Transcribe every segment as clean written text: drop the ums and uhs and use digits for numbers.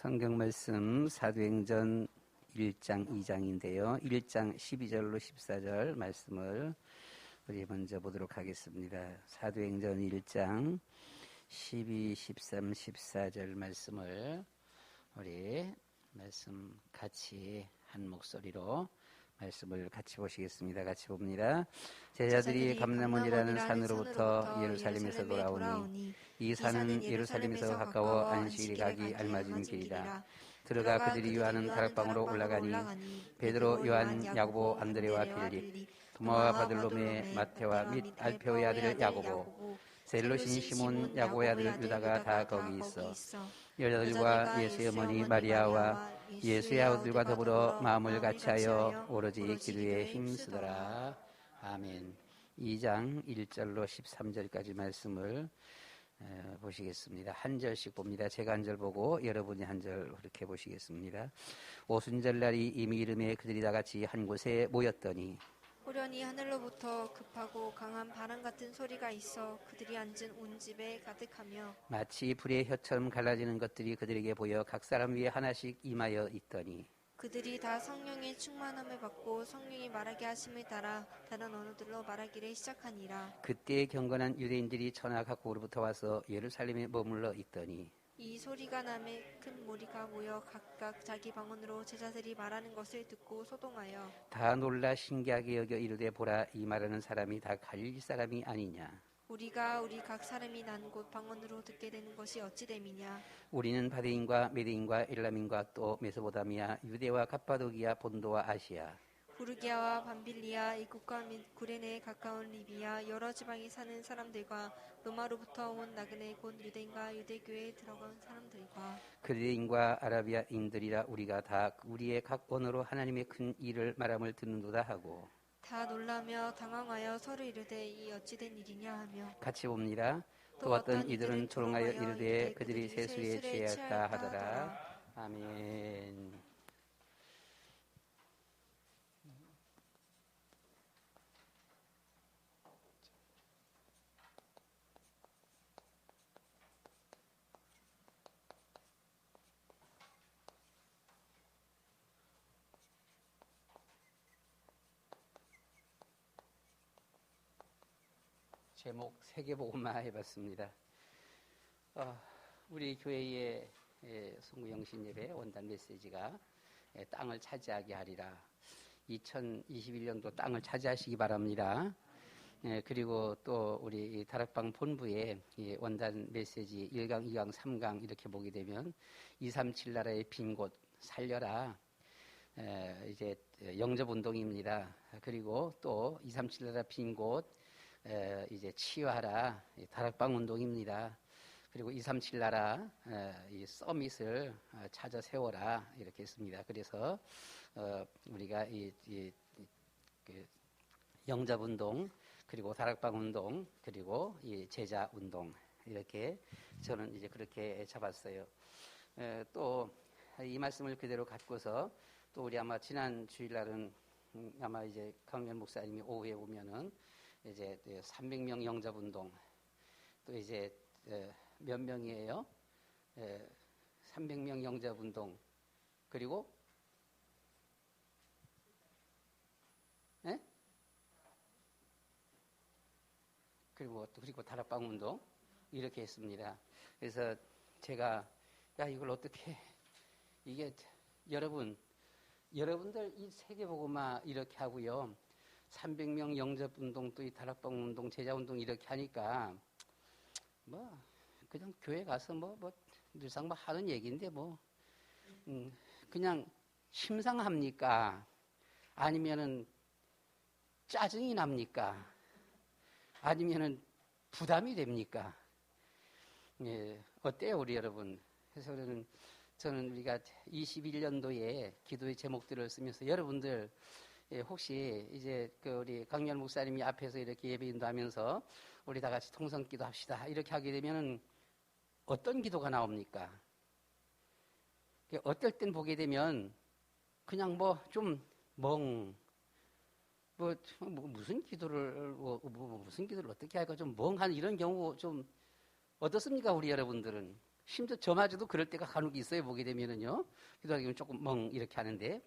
성경 말씀 사도행전 1장 2장인데요. 1장 12절로 14절 말씀을 우리 먼저 보도록 하겠습니다. 사도행전 1장 12, 13, 14절 말씀을 우리 말씀 같이 한 목소리로 말씀을 같이 보시겠습니다. 같이 봅니다. 제자들이 감람원이라는 산으로부터 예루살렘에서 돌아오니 이 산은 예루살렘에서 가까워 안식일에 가기 알맞은 길이라. 들어가 그들이 유하는 다락방으로 올라가니 베드로, 요한, 야고보, 안드레와 빌립, 도마와 바들로메, 마테와 및 알페오의 아들 야고보, 셀로신 시몬, 야고보의 아들 유다가 다 거기 있어 여자들과 예수의 어머니 마리아와 예수의 아들과 더불어 마음을 같이하여 오로지 기도에 힘쓰더라. 아멘. 2장 1절로 13절까지 말씀을 보시겠습니다. 한 절씩 봅니다. 제가 한 절 보고 여러분이 한 절 그렇게 보시겠습니다. 오순절날이 이미 이름에 그들이 다 같이 한 곳에 모였더니 호련히 하늘로부터 급하고 강한 바람 같은 소리가 있어 그들이 앉은 온 집에 가득하며 마치 불의 혀처럼 갈라지는 것들이 그들에게 보여 각 사람 위에 하나씩 임하여 있더니 그들이 다 성령의 충만함을 받고 성령이 말하게 하심을 따라 다른 언어들로 말하기를 시작하니라. 그때 경건한 유대인들이 천하 각국으로부터 와서 예루살렘에 머물러 있더니 이 소리가 남에 큰 무리가 모여 각각 자기 방언으로 제자들이 말하는 것을 듣고 소동하여 다 놀라 신기하게 여겨 이르되 보라 이 말하는 사람이 다 갈릴리 사람이 아니냐. 우리가 우리 각 사람이 난 곳 방언으로 듣게 되는 것이 어찌 됨이냐. 우리는 바데인과 메데인과 엘람인과 또 메소보다미아 유대와 갑바도기아 본도와 아시아 부르기아와 밤빌리아 이국과 및 구레네에 가까운 리비아 여러 지방에 사는 사람들과 로마로부터 온 나그네 곧 유대인과 유대교회에 들어간 사람들과 그레인과 아라비아인들이라 우리가 다 우리의 각 언어로 하나님의 큰 일을 말함을 듣는도다 하고 다 놀라며 당황하여 서로 이르되 이 어찌된 일이냐 하며 같이 봅니다. 또 어떤 이들은 조롱하여 이르되 그들이 세술에 취하였다 하더라. 아멘. 제목 세계복음화 해봤습니다. 우리 교회의 송구영신 예배 원단 메시지가 땅을 차지하게 하리라. 2021년도 땅을 차지하시기 바랍니다. 그리고 또 우리 다락방 본부의 원단 메시지 1강, 2강, 3강 이렇게 보게 되면 237 나라의 빈 곳 살려라. 이제 영접운동입니다. 그리고 또 237 나라 빈 곳 이제 치유하라. 다락방 운동입니다. 그리고 237 나라 이 서밋을 찾아 세워라 이렇게 했습니다. 그래서 우리가 그 영접 운동 그리고 다락방 운동 그리고 이 제자 운동 이렇게 저는 이제 그렇게 잡았어요. 또 이 말씀을 그대로 갖고서 또 우리 아마 지난 주일날은 아마 이제 강연 목사님이 오후에 오면은 이제 300명 영접 운동 또 이제 몇 명이에요? 300명 영접 운동 그리고 그리고 다락방 운동 이렇게 했습니다. 그래서 제가 이걸 어떻게 이게 여러분들 이 세계복음화 이렇게 하고요. 300명 영접 운동 또 이 다락방 운동 제자 운동 이렇게 하니까 그냥 교회 가서 늘상 하는 얘기인데 그냥 심상합니까? 아니면은 짜증이 납니까? 아니면은 부담이 됩니까? 어때요, 우리 여러분? 그래서 저는 우리가 21년도에 기도의 제목들을 쓰면서 여러분들 혹시 이제 우리 강렬 목사님이 앞에서 이렇게 예배 인도하면서 우리 다 같이 통성 기도합시다 이렇게 하게 되면은 어떤 기도가 나옵니까? 어떨 땐 보게 되면 그냥 무슨 기도를 무슨 기도를 어떻게 할까 좀 멍한 이런 경우 좀 어떻습니까 우리 여러분들은? 심지어 저마저도 그럴 때가 간혹 있어요. 보게 되면은요. 기도하기는 조금 멍 이렇게 하는데.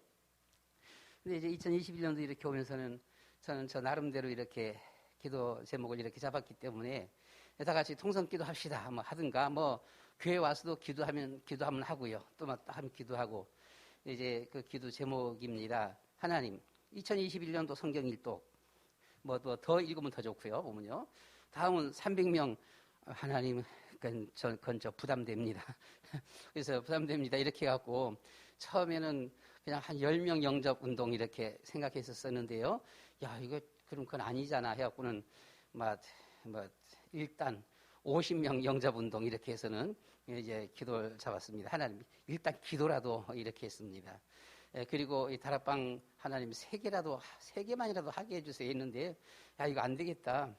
근데 이제 2021년도 이렇게 오면서는 저는 저 나름대로 이렇게 기도 제목을 이렇게 잡았기 때문에 다 같이 통성기도 합시다. 뭐 하든가 뭐 교회 와서도 기도하면 하고요. 또 하면 기도하고 이제 그 기도 제목입니다. 하나님 2021년도 성경 일독 뭐 더 읽으면 더 좋고요. 보면요. 다음은 300명 하나님 그건 저 부담됩니다. 그래서 부담됩니다. 이렇게 해갖고 처음에는 그냥 한 10명 영접 운동 이렇게 생각했었었는데요. 야, 이거 그럼 그건 아니잖아 해갖고는 일단 50명 영접 운동 이렇게 해서는 이제 기도를 잡았습니다. 하나님 일단 기도라도 이렇게 했습니다. 그리고 이 다락방 하나님 3개만이라도 하게 해주세요 했는데 야, 이거 안 되겠다.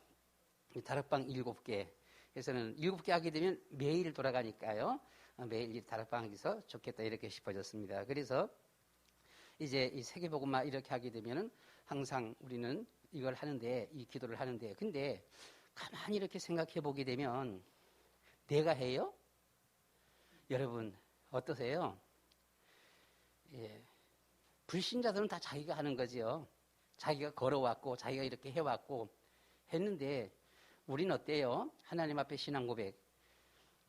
다락방 7개. 그래서는 7개 하게 되면 매일 돌아가니까요. 매일 다락방 하기서 좋겠다 이렇게 싶어졌습니다. 그래서 이제 이 세계복음화 이렇게 하게 되면은 항상 우리는 이걸 하는데 이 기도를 하는데 근데 가만히 이렇게 생각해 보게 되면 내가 해요? 여러분 어떠세요? 예. 불신자들은 다 자기가 하는 거지요. 자기가 걸어왔고 자기가 이렇게 해왔고 했는데 우리는 어때요? 하나님 앞에 신앙 고백.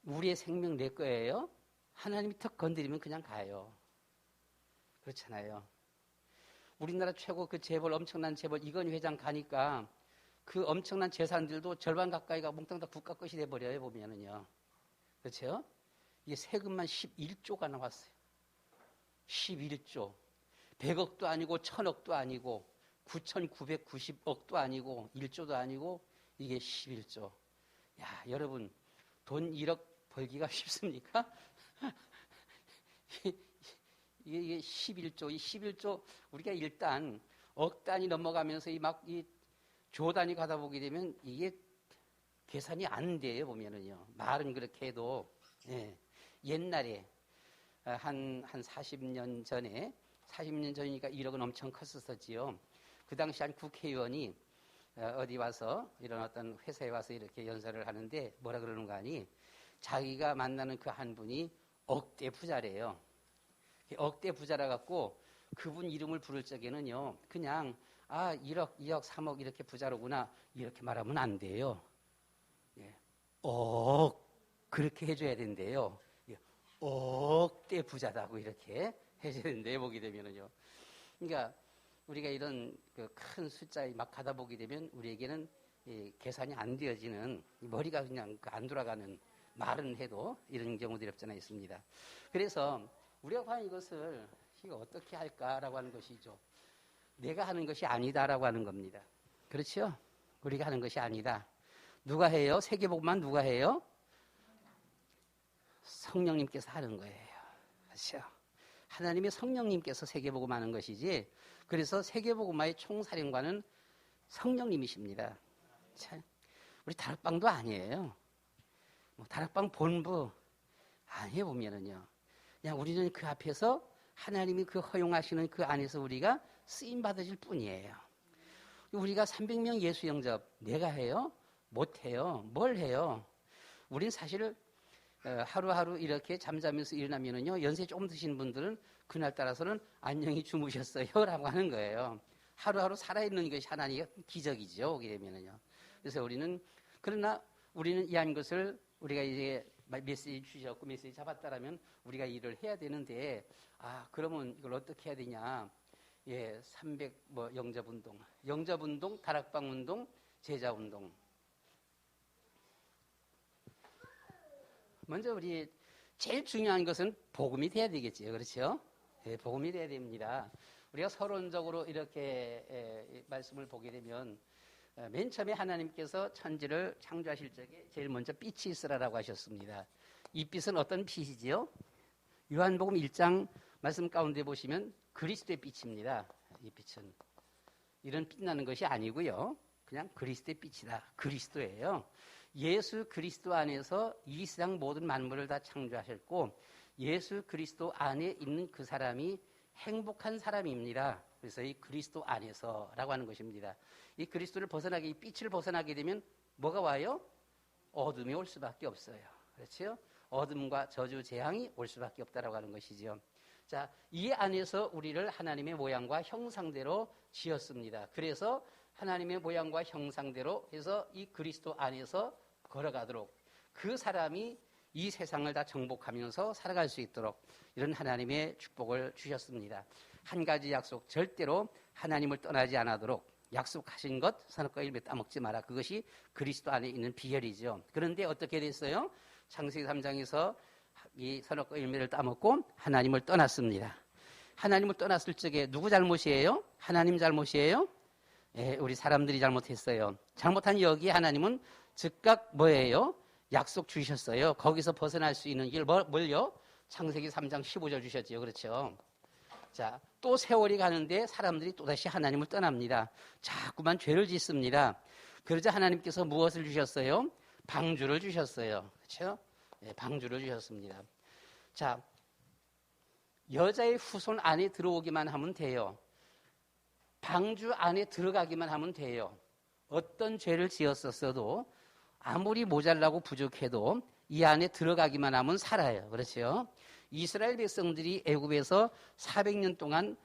우리의 생명 내 거예요? 하나님이 턱 건드리면 그냥 가요. 그렇잖아요. 우리나라 최고 그 재벌, 엄청난 재벌 이건희 회장 가니까 그 엄청난 재산들도 절반 가까이가 몽땅 다 국가 것이 돼버려요, 보면은요. 그렇죠? 이게 세금만 11조가 나왔어요. 11조. 100억도 아니고 1000억도 아니고 9,990억도 아니고 1조도 아니고 이게 11조. 야, 여러분 돈 1억 벌기가 쉽습니까? 이게 11조, 이 11조 우리가 일단 억 단위 넘어가면서 이 조 단위 가다 보게 되면 이게 계산이 안 돼요, 보면은요. 말은 그렇게 해도 예. 옛날에 한 40년 전이니까 1억은 엄청 컸었지요. 그 당시 한 국회의원이 어디 와서 이런 어떤 회사에 와서 이렇게 연설을 하는데 뭐라 그러는 거 아니? 자기가 만나는 그 한 분이 억대 부자래요. 억대 부자라 갖고 그분 이름을 부를 적에는요. 그냥 1억, 2억, 3억 이렇게 부자로구나 이렇게 말하면 안 돼요. 예. 그렇게 해줘야 된대요. 예. 억대 부자다고 이렇게 해줘야 된대요. 보게 되면은요. 그러니까 우리가 이런 그 큰 숫자에 막 가다 보게 되면 우리에게는 계산이 안 되어지는 머리가 그냥 안 돌아가는 말은 해도 이런 경우들이 없잖아 있습니다. 그래서 우리가 과연 이거 어떻게 할까라고 하는 것이죠. 내가 하는 것이 아니다라고 하는 겁니다. 그렇죠? 우리가 하는 것이 아니다. 누가 해요? 세계복음만 누가 해요? 성령님께서 하는 거예요. 그렇죠? 하나님의 성령님께서 세계복음 하는 것이지 그래서 세계복음화의 총사령관은 성령님이십니다. 참, 우리 다락방도 아니에요. 다락방 본부 아니에요 보면은요. 그냥 우리는 그 앞에서 하나님이 그 허용하시는 그 안에서 우리가 쓰임 받으실 뿐이에요. 우리가 300명 예수 영접 내가 해요? 못 해요. 뭘 해요? 우린 사실 하루하루 이렇게 잠자면서 일어나면은요, 연세 조금 드신 분들은 그날따라서는 안녕히 주무셨어요라고 하는 거예요. 하루하루 살아있는 것이 하나님의 기적이죠. 오게 되면은요. 그래서 그러나 우리는 이한 것을 우리가 이제 메시지 주셨고 메시지 잡았다라면 우리가 일을 해야 되는데, 그러면 이걸 어떻게 해야 되냐. 300 영접운동, 다락방운동, 제자운동. 먼저 우리 제일 중요한 것은 복음이 돼야 되겠지요. 그렇죠? 복음이 돼야 됩니다. 우리가 서론적으로 이렇게 말씀을 보게 되면 맨 처음에 하나님께서 천지를 창조하실 적에 제일 먼저 빛이 있으라라고 하셨습니다. 이 빛은 어떤 빛이지요? 요한복음 1장 말씀 가운데 보시면 그리스도의 빛입니다. 이 빛은 이런 빛나는 것이 아니고요. 그냥 그리스도의 빛이다. 그리스도예요. 예수 그리스도 안에서 이 세상 모든 만물을 다 창조하셨고 예수 그리스도 안에 있는 그 사람이 행복한 사람입니다. 그래서 이 그리스도 안에서라고 하는 것입니다. 이 그리스도를 이 빛을 벗어나게 되면 뭐가 와요? 어둠이 올 수밖에 없어요. 그렇죠? 어둠과 저주, 재앙이 올 수밖에 없다라고 하는 것이죠. 자, 이 안에서 우리를 하나님의 모양과 형상대로 지었습니다. 그래서 하나님의 모양과 형상대로 해서 이 그리스도 안에서 걸어가도록 그 사람이 이 세상을 다 정복하면서 살아갈 수 있도록 이런 하나님의 축복을 주셨습니다. 한 가지 약속, 절대로 하나님을 떠나지 않도록 약속하신 것, 선악과 열매 따먹지 마라. 그것이 그리스도 안에 있는 비결이죠. 그런데 어떻게 됐어요? 창세기 3장에서 이 선악과 열매를 따먹고 하나님을 떠났습니다. 하나님을 떠났을 적에 누구 잘못이에요? 하나님 잘못이에요? 예, 우리 사람들이 잘못했어요. 잘못한 여기에 하나님은 즉각 뭐예요? 약속 주셨어요. 거기서 벗어날 수 있는 길, 뭘요? 창세기 3장 15절 주셨죠. 그렇죠? 자, 또 세월이 가는데 사람들이 또다시 하나님을 떠납니다. 자꾸만 죄를 짓습니다. 그러자 하나님께서 무엇을 주셨어요? 방주를 주셨어요. 그렇죠? 네, 방주를 주셨습니다. 자, 여자의 후손 안에 들어오기만 하면 돼요. 방주 안에 들어가기만 하면 돼요. 어떤 죄를 지었었어도 아무리 모자라고 부족해도 이 안에 들어가기만 하면 살아요. 그렇죠? 이스라엘 백성들이 애굽에서 400년 동안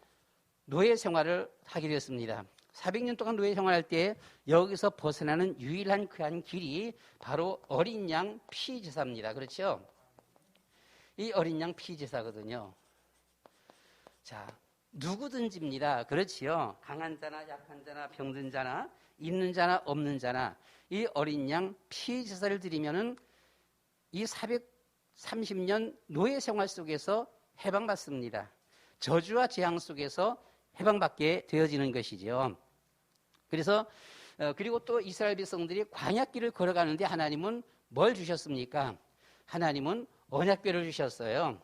노예 생활을 하게 되었습니다. 400년 동안 노예 생활할 때 여기서 벗어나는 유일한 그한 길이 바로 어린 양 피제사입니다. 그렇죠? 이 어린 양 피제사거든요. 자, 누구든지입니다. 그렇지요? 강한 자나 약한 자나 병든 자나 있는 자나 없는 자나 이 어린 양 피제사를 드리면은 이 430년 노예 생활 속에서 해방받습니다. 저주와 재앙 속에서 해방받게 되어지는 것이죠. 그래서 그리고 또 이스라엘 백성들이 광야길을 걸어가는데 하나님은 뭘 주셨습니까? 하나님은 언약궤를 주셨어요.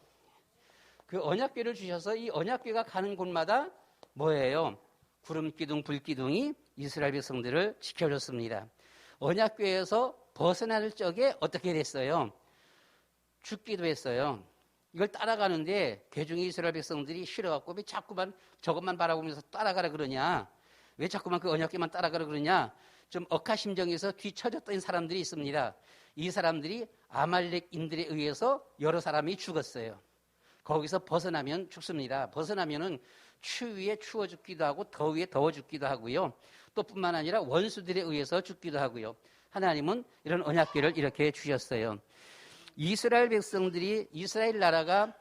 그 언약궤를 주셔서 이 언약궤가 가는 곳마다 뭐예요? 구름기둥, 불기둥이 이스라엘 백성들을 지켜줬습니다. 언약궤에서 벗어날 적에 어떻게 됐어요? 죽기도 했어요. 이걸 따라가는데 괴중의 이스라엘 백성들이 싫어갖고 왜 자꾸만 저것만 바라보면서 따라가라 그러냐? 왜 자꾸만 그 언약궤만 따라가라 그러냐? 좀 억하심정에서 뒤처졌던 사람들이 있습니다. 이 사람들이 아말렉인들에 의해서 여러 사람이 죽었어요. 거기서 벗어나면 죽습니다. 벗어나면은 추위에 추워 죽기도 하고 더위에 더워 죽기도 하고요. 또 뿐만 아니라 원수들에 의해서 죽기도 하고요. 하나님은 이런 언약궤를 이렇게 주셨어요. 이스라엘 백성들이 이스라엘 나라가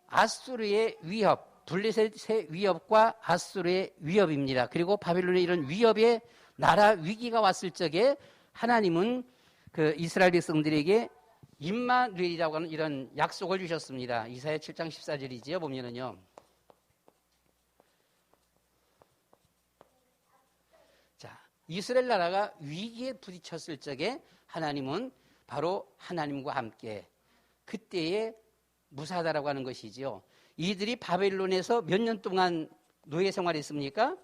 아수르의 위협, 블레셋의 위협과 아수르의 위협입니다. 그리고 바빌론의 이런 위협의 나라 위기가 왔을 적에 하나님은 그 이스라엘 백성들에게 임마누엘이라고 하는 이런 약속을 주셨습니다. 이사야 7장 14절이지요. 보면은요. 자, 이스라엘 나라가 위기에 부딪혔을 적에 하나님은 바로 하나님과 함께 그때에 무사하다라고 하는 것이지요. 이들이 바벨론에서 몇 년 동안 노예 생활했습니까?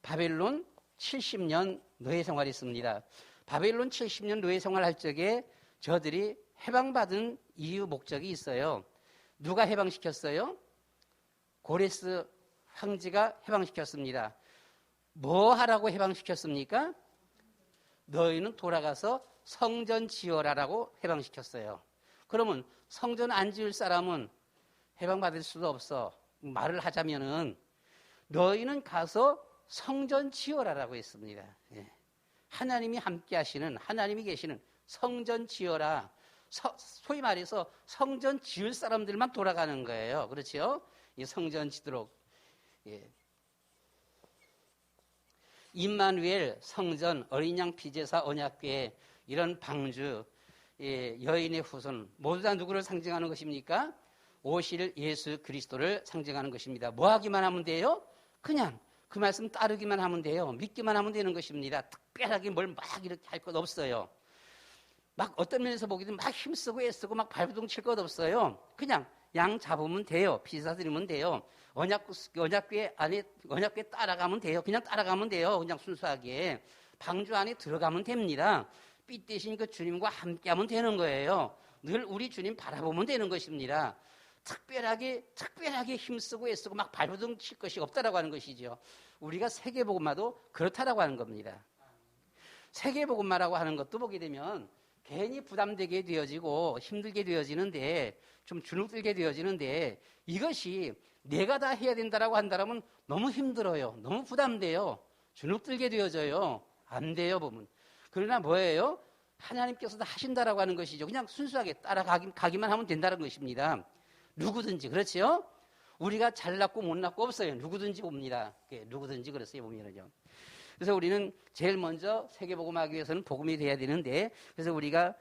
바벨론 70년 노예 생활했습니다. 바벨론 70년 노예 생활할 적에 저들이 해방받은 이유 목적이 있어요. 누가 해방시켰어요? 고레스 황제가 해방시켰습니다. 뭐 하라고 해방시켰습니까? 너희는 돌아가서 성전 지어라라고 해방시켰어요. 그러면 성전 안 지을 사람은 해방받을 수도 없어. 말을 하자면은 너희는 가서 성전 지어라라고 했습니다. 예. 하나님이 함께 하시는, 하나님이 계시는 성전 지어라. 소위 말해서 성전 지을 사람들만 돌아가는 거예요. 그렇죠? 이 성전 지도록. 예. 임마누엘, 성전, 어린 양 피제사, 언약궤 이런 방주, 예, 여인의 후손 모두 다 누구를 상징하는 것입니까? 오실 예수 그리스도를 상징하는 것입니다. 뭐 하기만 하면 돼요? 그냥 그 말씀 따르기만 하면 돼요. 믿기만 하면 되는 것입니다. 특별하게 뭘 막 이렇게 할 것 없어요. 막 어떤 면에서 보기든 막 힘쓰고 애쓰고 막 발버둥 칠 것 없어요. 그냥 양 잡으면 돼요. 피사 드리면 돼요. 언약궤 안에 언약궤 따라가면 돼요. 그냥 따라가면 돼요. 그냥 순수하게 방주 안에 들어가면 됩니다. 빛 대신 그 주님과 함께하면 되는 거예요. 늘 우리 주님 바라보면 되는 것입니다. 특별하게 힘쓰고 애쓰고 막 발버둥 칠 것이 없다라고 하는 것이죠. 우리가 세계복음화도 그렇다라고 하는 겁니다. 세계복음화라고 하는 것도 보게 되면 괜히 부담되게 되어지고 힘들게 되어지는데 좀 주눅들게 되어지는데 이것이 내가 다 해야 된다라고 한다면 너무 힘들어요. 너무 부담돼요. 주눅들게 되어져요. 안 돼요, 보면. 그러나 뭐예요? 하나님께서 다 하신다라고 하는 것이죠. 그냥 순수하게 따라가기만 하면 된다는 것입니다. 누구든지, 그렇지요? 우리가 잘났고 못났고 없어요. 누구든지 봅니다. 누구든지 그랬어요, 보면은요. 그래서 우리는 제일 먼저 세계복음하기 위해서는 복음이 돼야 되는데, 그래서 우리가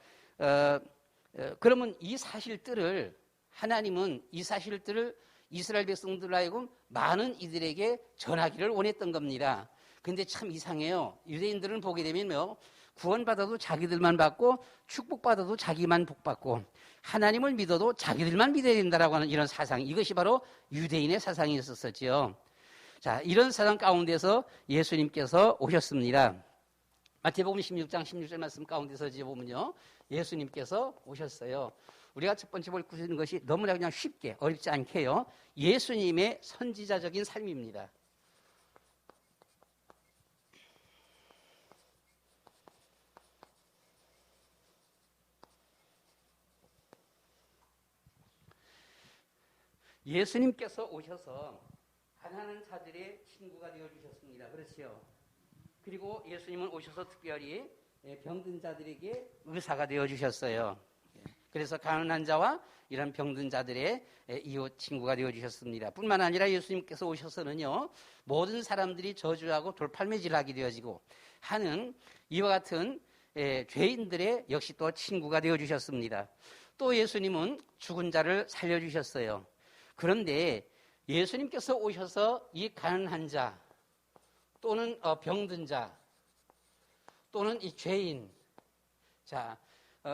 그러면 이 사실들을 하나님은 이 사실들을 이스라엘 백성들로 하여금 많은 이들에게 전하기를 원했던 겁니다. 근데 참 이상해요. 유대인들은 보게 되면요, 구원받아도 자기들만 받고 축복받아도 자기만 복받고 하나님을 믿어도 자기들만 믿어야 된다라고 하는 이런 사상, 이것이 바로 유대인의 사상이었었죠. 자, 이런 사상 가운데서 예수님께서 오셨습니다. 마태복음 16장 16절 말씀 가운데서 이제 보면요, 예수님께서 오셨어요. 우리가 첫 번째 볼 것이 너무나 그냥 쉽게 어렵지 않게요, 예수님의 선지자적인 삶입니다. 예수님께서 오셔서 가난한 자들의 친구가 되어주셨습니다. 그렇죠? 그리고 예수님은 오셔서 특별히 병든 자들에게 의사가 되어주셨어요. 그래서 가난한 자와 이런 병든 자들의 이웃 친구가 되어주셨습니다. 뿐만 아니라 예수님께서 오셔서는요, 모든 사람들이 저주하고 돌팔매질하게 되어지고 하는 이와 같은 죄인들의 역시 또 친구가 되어주셨습니다. 또 예수님은 죽은 자를 살려주셨어요. 그런데 예수님께서 오셔서 이 가난한 자 또는 병든 자 또는 이 죄인, 자,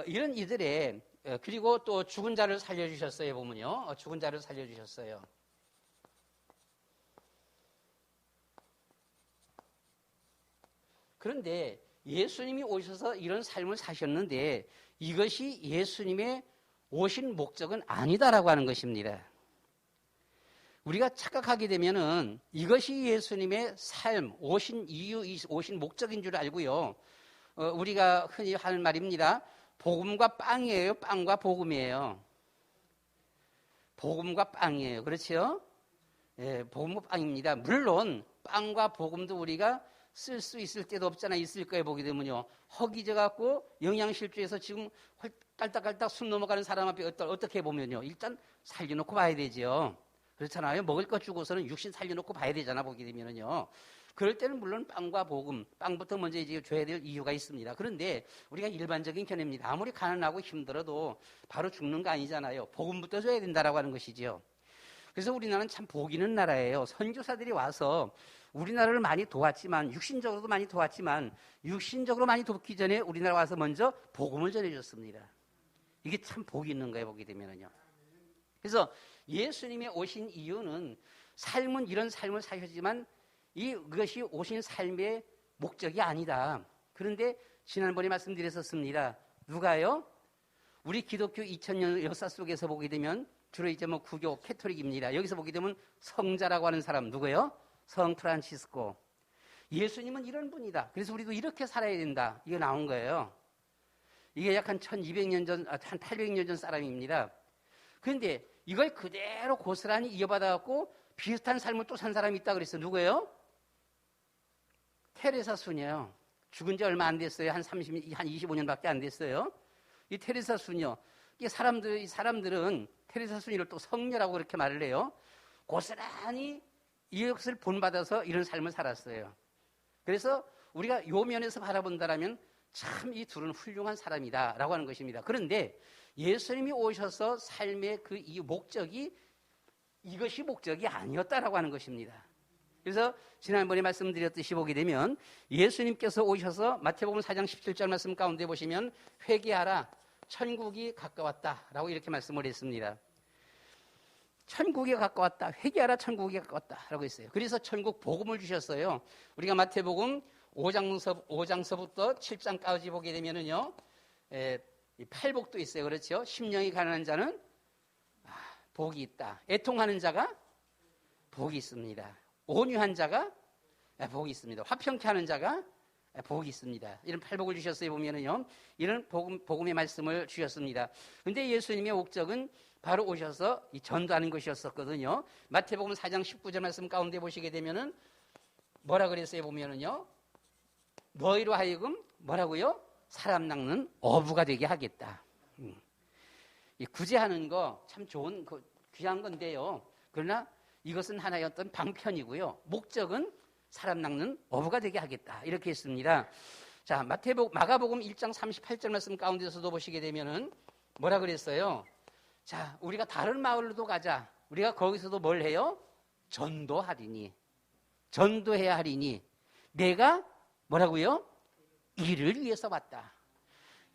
이런 이들의 그리고 또 죽은 자를 살려주셨어요. 보면요, 죽은 자를 살려주셨어요. 그런데 예수님이 오셔서 이런 삶을 사셨는데 이것이 예수님의 오신 목적은 아니다라고 하는 것입니다. 우리가 착각하게 되면은 이것이 예수님의 삶, 오신 이유, 오신 목적인 줄 알고요. 우리가 흔히 하는 말입니다. 복음과 빵이에요. 빵과 복음이에요. 복음과 빵이에요. 그렇죠? 예, 복음과 빵입니다. 물론 빵과 복음도 우리가 쓸 수 있을 때도 없잖아. 있을 거에 보게 되면요, 허기져 갖고 영양실조에서 지금 깔딱깔딱 숨 넘어가는 사람 앞에 어떻게 보면요, 일단 살려놓고 봐야 되죠. 그렇잖아요. 먹을 것 주고서는 육신 살려놓고 봐야 되잖아, 보게 되면은요. 그럴 때는 물론 빵과 복음, 빵부터 먼저 이제 줘야 될 이유가 있습니다. 그런데 우리가 일반적인 견해입니다. 아무리 가난하고 힘들어도 바로 죽는 거 아니잖아요. 복음부터 줘야 된다라고 하는 것이지요. 그래서 우리나라는 참 복 있는 나라예요. 선교사들이 와서 우리나라를 많이 도왔지만, 육신적으로도 많이 도왔지만, 육신적으로 많이 돕기 전에 우리나라 와서 먼저 복음을 전해줬습니다. 이게 참 복이 있는 거예요, 보게 되면은요. 그래서 예수님이 오신 이유는 삶은 이런 삶을 사셨지만 이것이 오신 삶의 목적이 아니다. 그런데 지난번에 말씀드렸었습니다. 누가요? 우리 기독교 2000년 역사 속에서 보게 되면 주로 이제 뭐 구교 캐토릭입니다. 여기서 보게 되면 성자라고 하는 사람 누구예요? 성 프란치스코. 예수님은 이런 분이다. 그래서 우리도 이렇게 살아야 된다. 이게 나온 거예요. 이게 약 한 1200년 전, 한 800년 전 사람입니다. 그런데 이걸 그대로 고스란히 이어받아갖고 비슷한 삶을 또 산 사람이 있다 그랬어요. 누구예요? 테레사 수녀요. 죽은 지 얼마 안 됐어요. 한 25년밖에 안 됐어요. 이 테레사 수녀. 이 사람들은 테레사 수녀를 또 성녀라고 그렇게 말을 해요. 고스란히 이것을 본받아서 이런 삶을 살았어요. 그래서 우리가 요 면에서 바라본다라면 참 이 둘은 훌륭한 사람이다라고 하는 것입니다. 그런데 예수님이 오셔서 삶의 그 이 목적이 이것이 목적이 아니었다라고 하는 것입니다. 그래서 지난번에 말씀드렸듯이 보게 되면 예수님께서 오셔서 마태복음 4장 17절 말씀 가운데 보시면 회개하라 천국이 가까웠다라고 이렇게 말씀을 했습니다. 천국이 가까웠다. 회개하라 천국이 가까웠다라고 했어요. 그래서 천국 복음을 주셨어요. 우리가 마태복음 5장서부터 7장까지 보게 되면은요, 팔복도 있어요. 그렇죠? 심령이 가난한 자는 복이 있다. 애통하는 자가 복이 있습니다. 온유한 자가 복이 있습니다. 화평케 하는 자가 복이 있습니다. 이런 팔복을 주셨어요. 보면은요, 이런 복음의 말씀을 주셨습니다. 근데 예수님의 목적은 바로 오셔서 이 전도하는 것이었었거든요. 마태복음 4장 19절 말씀 가운데 보시게 되면은 뭐라 그랬어요? 보면은요, 너희로 하여금 뭐라고요? 사람 낚는 어부가 되게 하겠다. 이 구제하는 거 참 좋은 귀한 건데요. 그러나 이것은 하나의 어떤 방편이고요. 목적은 사람 낚는 어부가 되게 하겠다. 이렇게 했습니다. 자, 마가복음 1장 38절 말씀 가운데서도 보시게 되면은 뭐라 그랬어요? 자, 우리가 다른 마을로도 가자. 우리가 거기서도 뭘 해요? 전도하리니. 전도해야 하리니. 내가 뭐라고요? 이를 위해서 왔다.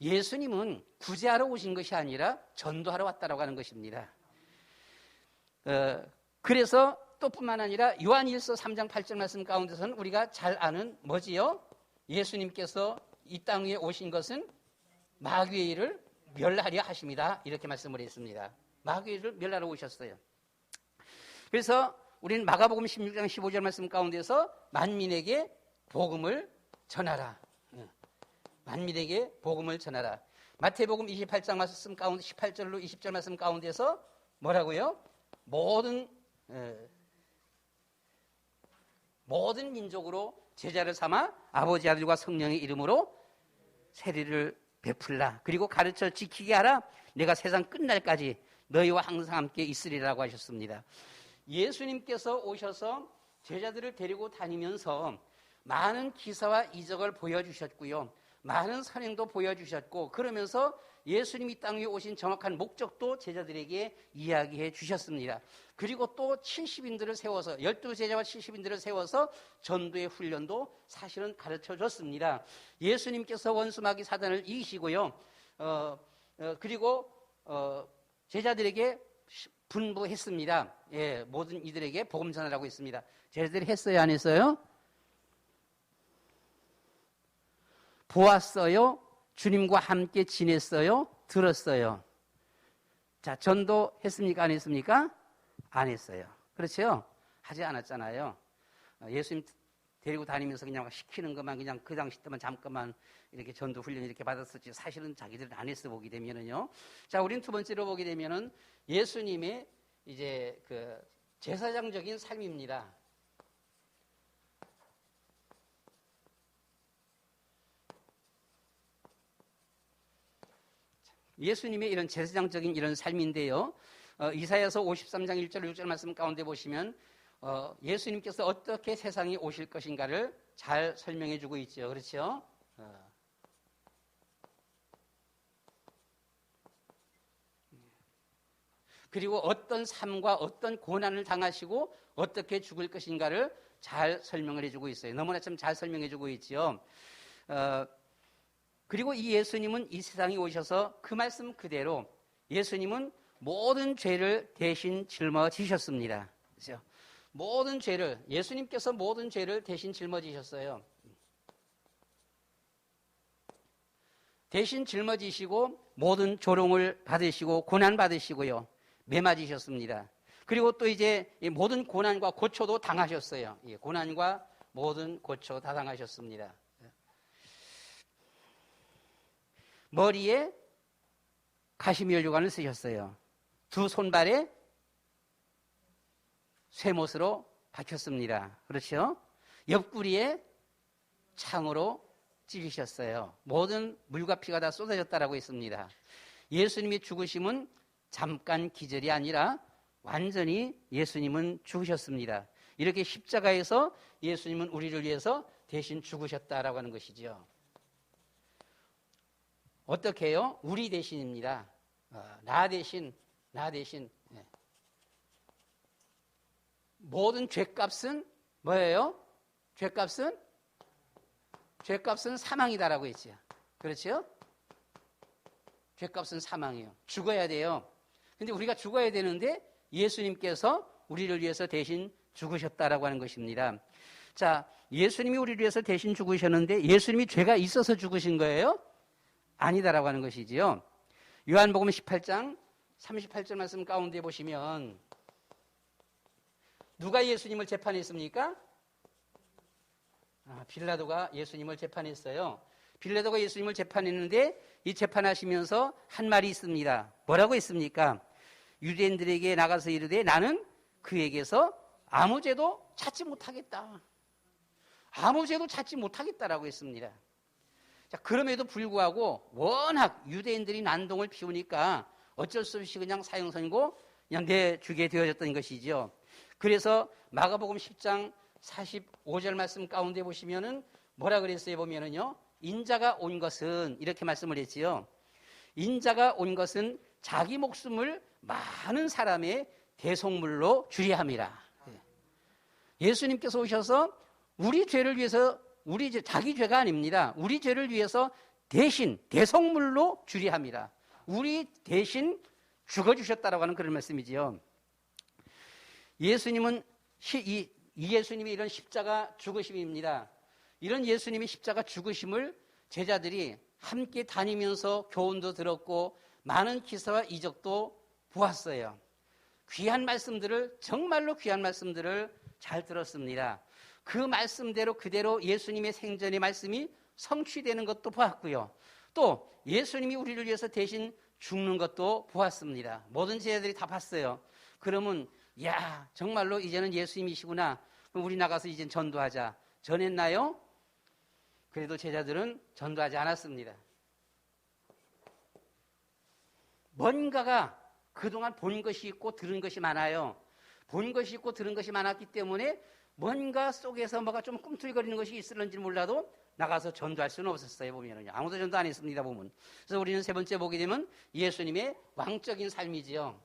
예수님은 구제하러 오신 것이 아니라 전도하러 왔다라고 하는 것입니다. 그래서 또 뿐만 아니라 요한일서 3장 8절 말씀 가운데서는 우리가 잘 아는 뭐지요? 예수님께서 이 땅 위에 오신 것은 마귀의 일을 멸하려 하십니다. 이렇게 말씀을 했습니다. 마귀의 일을 멸하러 오셨어요. 그래서 우리는 마가복음 16장 15절 말씀 가운데서 만민에게 복음을 전하라. 만민에게 복음을 전하라. 마태복음 28장 말씀 가운데 18절로 20절 말씀 가운데서 뭐라고요? 모든 민족으로 제자를 삼아 아버지 아들과 성령의 이름으로 세례를 베풀라. 그리고 가르쳐 지키게 하라. 내가 세상 끝날까지 너희와 항상 함께 있으리라고 하셨습니다. 예수님께서 오셔서 제자들을 데리고 다니면서 많은 기사와 이적을 보여주셨고요. 많은 선행도 보여주셨고, 그러면서 예수님이 땅 위에 오신 정확한 목적도 제자들에게 이야기해 주셨습니다. 그리고 또 70인들을 세워서 12제자와 70인들을 세워서 전도의 훈련도 사실은 가르쳐 줬습니다. 예수님께서 원수마귀 사단을 이기시고요. 그리고 제자들에게 분부했습니다. 예, 모든 이들에게 복음 전하라고 했습니다. 제자들이 했어요, 안 했어요? 보았어요? 주님과 함께 지냈어요? 들었어요? 자, 전도했습니까? 안 했습니까? 안 했어요. 그렇죠? 하지 않았잖아요. 예수님 데리고 다니면서 그냥 시키는 것만 그냥 그 당시 때만 잠깐만 이렇게 전도 훈련 이렇게 받았었지 사실은 자기들은 안 했어 보게 되면은요. 자, 우리는 두 번째로 보게 되면은 예수님의 이제 그 제사장적인 삶입니다. 예수님의 이런 제사장적인 이런 삶인데요. 이사야서 53장 1절 6절 말씀 가운데 보시면 예수님께서 어떻게 세상에 오실 것인가를 잘 설명해 주고 있죠. 그렇죠? 그리고 어떤 삶과 어떤 고난을 당하시고 어떻게 죽을 것인가를 잘 설명을 해주고 있어요. 너무나 참 잘 설명해 주고 있죠. 그리고 이 예수님은 이 세상에 오셔서 그 말씀 그대로 예수님은 모든 죄를 대신 짊어지셨습니다. 그렇죠? 모든 죄를, 예수님께서 모든 죄를 대신 짊어지셨어요. 대신 짊어지시고 모든 조롱을 받으시고 고난 받으시고요. 매 맞으셨습니다. 그리고 또 이제 모든 고난과 고초도 당하셨어요. 고난과 모든 고초 다 당하셨습니다. 머리에 가시면류관을 쓰셨어요. 두 손발에 쇠못으로 박혔습니다. 그렇죠? 옆구리에 창으로 찌르셨어요. 모든 물과 피가 다 쏟아졌다라고 했습니다. 예수님이 죽으심은 잠깐 기절이 아니라 완전히 예수님은 죽으셨습니다. 이렇게 십자가에서 예수님은 우리를 위해서 대신 죽으셨다라고 하는 것이죠. 어떻게 해요? 우리 대신입니다. 나 대신. 네. 모든 죄값은 뭐예요? 죄값은 사망이다라고 했죠. 그렇죠? 죄값은 사망이에요. 죽어야 돼요. 근데 우리가 죽어야 되는데 예수님께서 우리를 위해서 대신 죽으셨다라고 하는 것입니다. 자, 예수님이 우리를 위해서 대신 죽으셨는데 예수님이 죄가 있어서 죽으신 거예요? 아니다라고 하는 것이지요. 요한복음 18장 38절 말씀 가운데 보시면 누가 예수님을 재판했습니까? 빌라도가 예수님을 재판했어요. 빌라도가 예수님을 재판했는데 이 재판하시면서 한 말이 있습니다. 뭐라고 했습니까? 유대인들에게 나가서 이르되 나는 그에게서 아무 죄도 찾지 못하겠다. 아무 죄도 찾지 못하겠다라고 했습니다. 자, 그럼에도 불구하고 워낙 유대인들이 난동을 피우니까 어쩔 수 없이 그냥 사형선고 그냥 내주게 되어졌던 것이죠. 그래서 마가복음 10장 45절 말씀 가운데 보시면은 뭐라 그랬어요? 보면은요, 인자가 온 것은 이렇게 말씀을 했지요. 인자가 온 것은 자기 목숨을 많은 사람의 대속물로 주리함이라. 예수님께서 오셔서 우리 죄를 위해서 자기 죄가 아닙니다. 우리 죄를 위해서 대신 대속물로 주리함이라. 우리 대신 죽어주셨다라고 하는 그런 말씀이지요. 예수님은 이 예수님의 이런 십자가 죽으심입니다. 이런 예수님의 십자가 죽으심을 제자들이 함께 다니면서 교훈도 들었고 많은 기사와 이적도 보았어요. 귀한 말씀들을, 정말로 귀한 말씀들을 잘 들었습니다. 그 말씀대로 그대로 예수님의 생전의 말씀이 성취되는 것도 보았고요. 또 예수님이 우리를 위해서 대신 죽는 것도 보았습니다. 모든 제자들이 다 봤어요. 그러면 야, 정말로 이제는 예수님이시구나. 그럼 우리 나가서 이젠 전도하자. 전했나요? 그래도 제자들은 전도하지 않았습니다. 뭔가가 그동안 본 것이 있고 들은 것이 많아요. 본 것이 있고 들은 것이 많았기 때문에 뭔가 속에서 뭐가 좀 꿈틀거리는 것이 있을는지 몰라도 나가서 전도할 수는 없었어요. 보면은요. 아무도 전도 안 했습니다. 보면. 그래서 우리는 세 번째 보게 되면 예수님의 왕적인 삶이지요.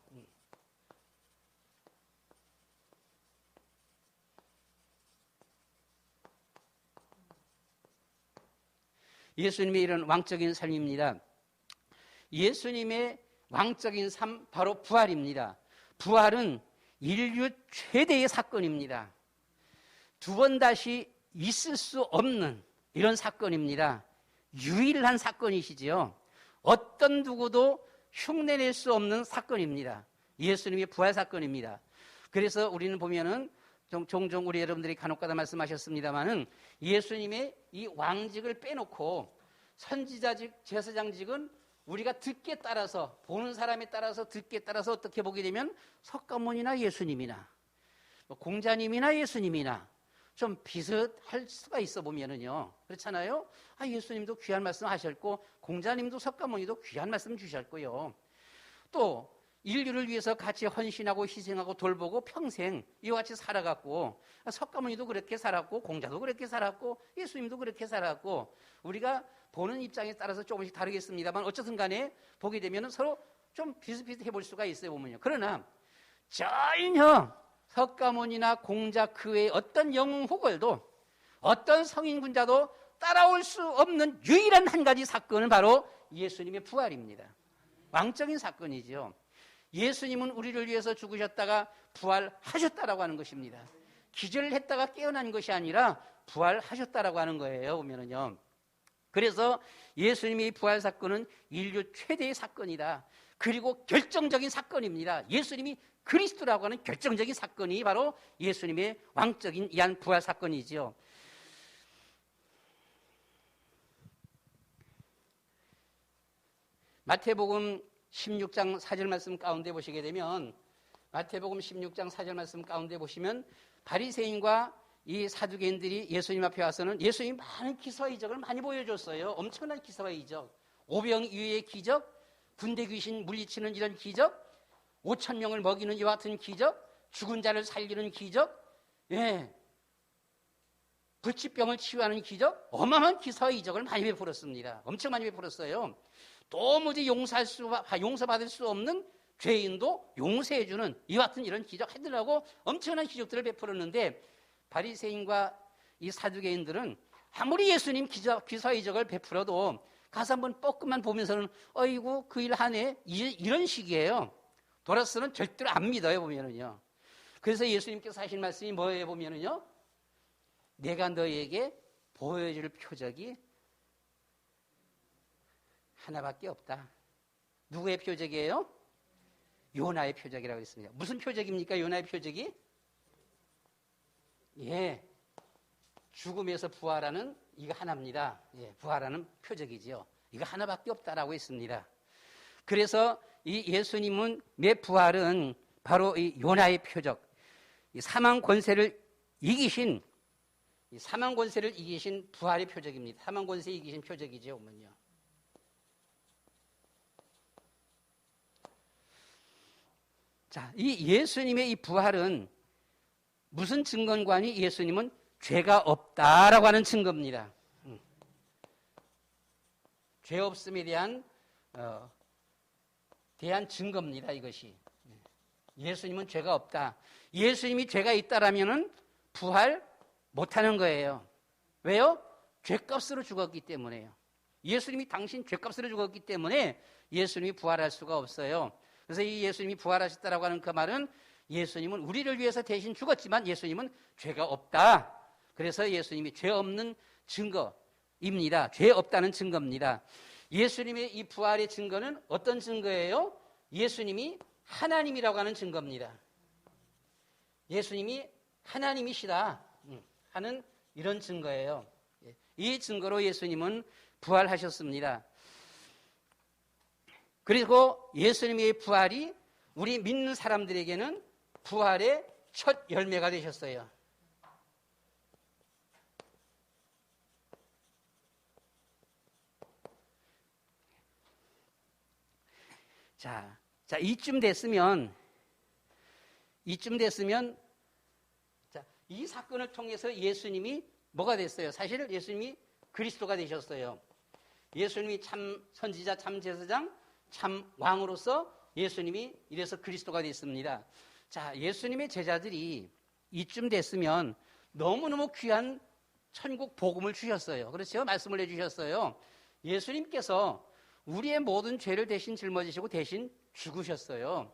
예수님의 이런 왕적인 삶입니다. 예수님의 왕적인 삶, 바로 부활입니다. 부활은 인류 최대의 사건입니다. 두 번 다시 있을 수 없는 이런 사건입니다. 유일한 사건이시지요. 어떤 누구도 흉내낼 수 없는 사건입니다. 예수님의 부활 사건입니다. 그래서 우리는 보면은 종종 우리 여러분들이 간혹가다 말씀하셨습니다마는 예수님의 이 왕직을 빼놓고 선지자직, 제사장직은 우리가 듣기에 따라서, 보는 사람에 따라서, 듣기에 따라서 어떻게 보게 되면 석가모니나 예수님이나 공자님이나 예수님이나 좀 비슷할 수가 있어 보면은요. 그렇잖아요. 예수님도 귀한 말씀 하셨고 공자님도 석가모니도 귀한 말씀 주셨고요. 또 인류를 위해서 같이 헌신하고 희생하고 돌보고 평생 이와 같이 살아갔고 석가모니도 그렇게 살았고 공자도 그렇게 살았고 예수님도 그렇게 살았고 우리가 보는 입장에 따라서 조금씩 다르겠습니다만 어쨌든 간에 보게 되면 서로 좀 비슷비슷해 볼 수가 있어요. 보면요. 그러나 전혀 석가모니나 공자 그 외에 어떤 영웅 후골도 어떤 성인군자도 따라올 수 없는 유일한 한 가지 사건은 바로 예수님의 부활입니다. 왕적인 사건이죠. 예수님은 우리를 위해서 죽으셨다가 부활하셨다라고 하는 것입니다. 기절을 했다가 깨어난 것이 아니라 부활하셨다라고 하는 거예요. 보면은요. 그래서 예수님의 부활 사건은 인류 최대의 사건이다. 그리고 결정적인 사건입니다. 예수님이 그리스도라고 하는 결정적인 사건이 바로 예수님의 왕적인 이한 부활 사건이지요. 마태복음 16장 4절 말씀 가운데 보시게 되면 마태복음 16장 4절 말씀 가운데 보시면 바리새인과 이 사두개인들이 예수님 앞에 와서는 예수님이 많은 기사와 이적을 많이 보여줬어요. 엄청난 기사와 이적, 오병이어의 기적, 군대 귀신 물리치는 이런 기적, 5천 명을 먹이는 이와 같은 기적, 죽은 자를 살리는 기적, 불치병을 치유하는 기적, 어마어마한 기사와 이적을 많이 베풀었습니다. 엄청 많이 베풀었어요. 도무지 용서받을 수 없는 죄인도 용서해주는 이와 같은 이런 기적 하더라고 엄청난 기적들을 베풀었는데 바리새인과 이 사두개인들은 아무리 예수님 기사와 이적을 베풀어도 가서 한번 뻐끔만 보면서는 어이구 그 일 하네 이런 식이에요. 돌아서는 절대로 안 믿어요. 보면은요. 그래서 예수님께서 하신 말씀이 뭐예요? 보면은요. 내가 너에게 보여줄 표적이 하나밖에 없다. 누구의 표적이에요? 요나의 표적이라고 했습니다. 무슨 표적입니까? 요나의 표적이? 죽음에서 부활하는 이거 하나입니다. 예, 부활하는 표적이지요. 이거 하나밖에 없다라고 했습니다. 그래서 이 예수님은 내 부활은 바로 이 요나의 표적, 이 사망 권세를 이기신 부활의 표적입니다. 사망 권세 이기신 표적이죠, 어머니요. 자, 이 예수님의 이 부활은 무슨 증거관이 예수님은 죄가 없다라고 하는 증거입니다. 죄 없음에 대한 증거입니다. 이것이 예수님은 죄가 없다. 예수님이 죄가 있다라면은 부활 못하는 거예요. 왜요? 죄값으로 죽었기 때문에요. 예수님이 당신 죄값으로 죽었기 때문에 예수님이 부활할 수가 없어요. 그래서 이 예수님이 부활하셨다라고 하는 그 말은 예수님은 우리를 위해서 대신 죽었지만 예수님은 죄가 없다. 그래서 예수님이 죄 없는 증거입니다. 죄 없다는 증거입니다. 예수님의 이 부활의 증거는 어떤 증거예요? 예수님이 하나님이라고 하는 증거입니다. 예수님이 하나님이시다 하는 이런 증거예요. 이 증거로 예수님은 부활하셨습니다. 그리고 예수님의 부활이 우리 믿는 사람들에게는 부활의 첫 열매가 되셨어요. 자, 이쯤 됐으면 자, 이 사건을 통해서 예수님이 뭐가 됐어요? 사실 예수님이 그리스도가 되셨어요. 예수님이 참 선지자, 참 제사장, 참 왕으로서 예수님이 이래서 그리스도가 됐습니다. 자, 예수님의 제자들이 이쯤 됐으면 너무너무 귀한 천국 복음을 주셨어요. 그렇죠? 말씀을 해주셨어요. 예수님께서 우리의 모든 죄를 대신 짊어지시고 대신 죽으셨어요.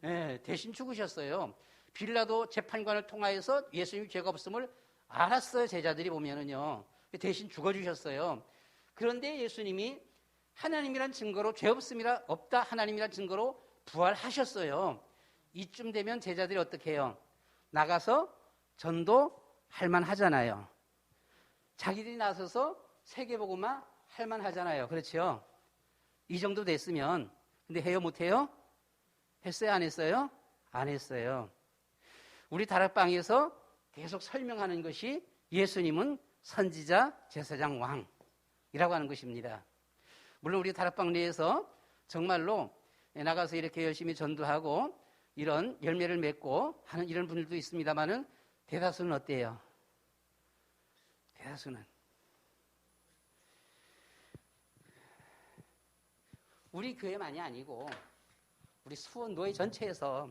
예, 대신 죽으셨어요. 빌라도 재판관을 통하여서 예수님이 죄가 없음을 알았어요. 제자들이 보면은요. 대신 죽어주셨어요. 그런데 예수님이 하나님이란 증거로 죄 없음이라 없다 하나님이란 증거로 부활하셨어요. 이쯤 되면 제자들이 어떻게 해요? 나가서 전도할 만하잖아요. 자기들이 나서서 세계복음화 할 만하잖아요. 그렇죠? 이 정도 됐으면 근데 해요 못해요? 했어요 안 했어요? 안 했어요. 우리 다락방에서 계속 설명하는 것이 예수님은 선지자, 제사장, 왕이라고 하는 것입니다. 물론 우리 다락방 내에서 정말로 나가서 이렇게 열심히 전도하고 이런 열매를 맺고 하는 이런 분들도 있습니다만은 대다수는 어때요? 대다수는 우리 교회만이 아니고 우리 수원노회 전체에서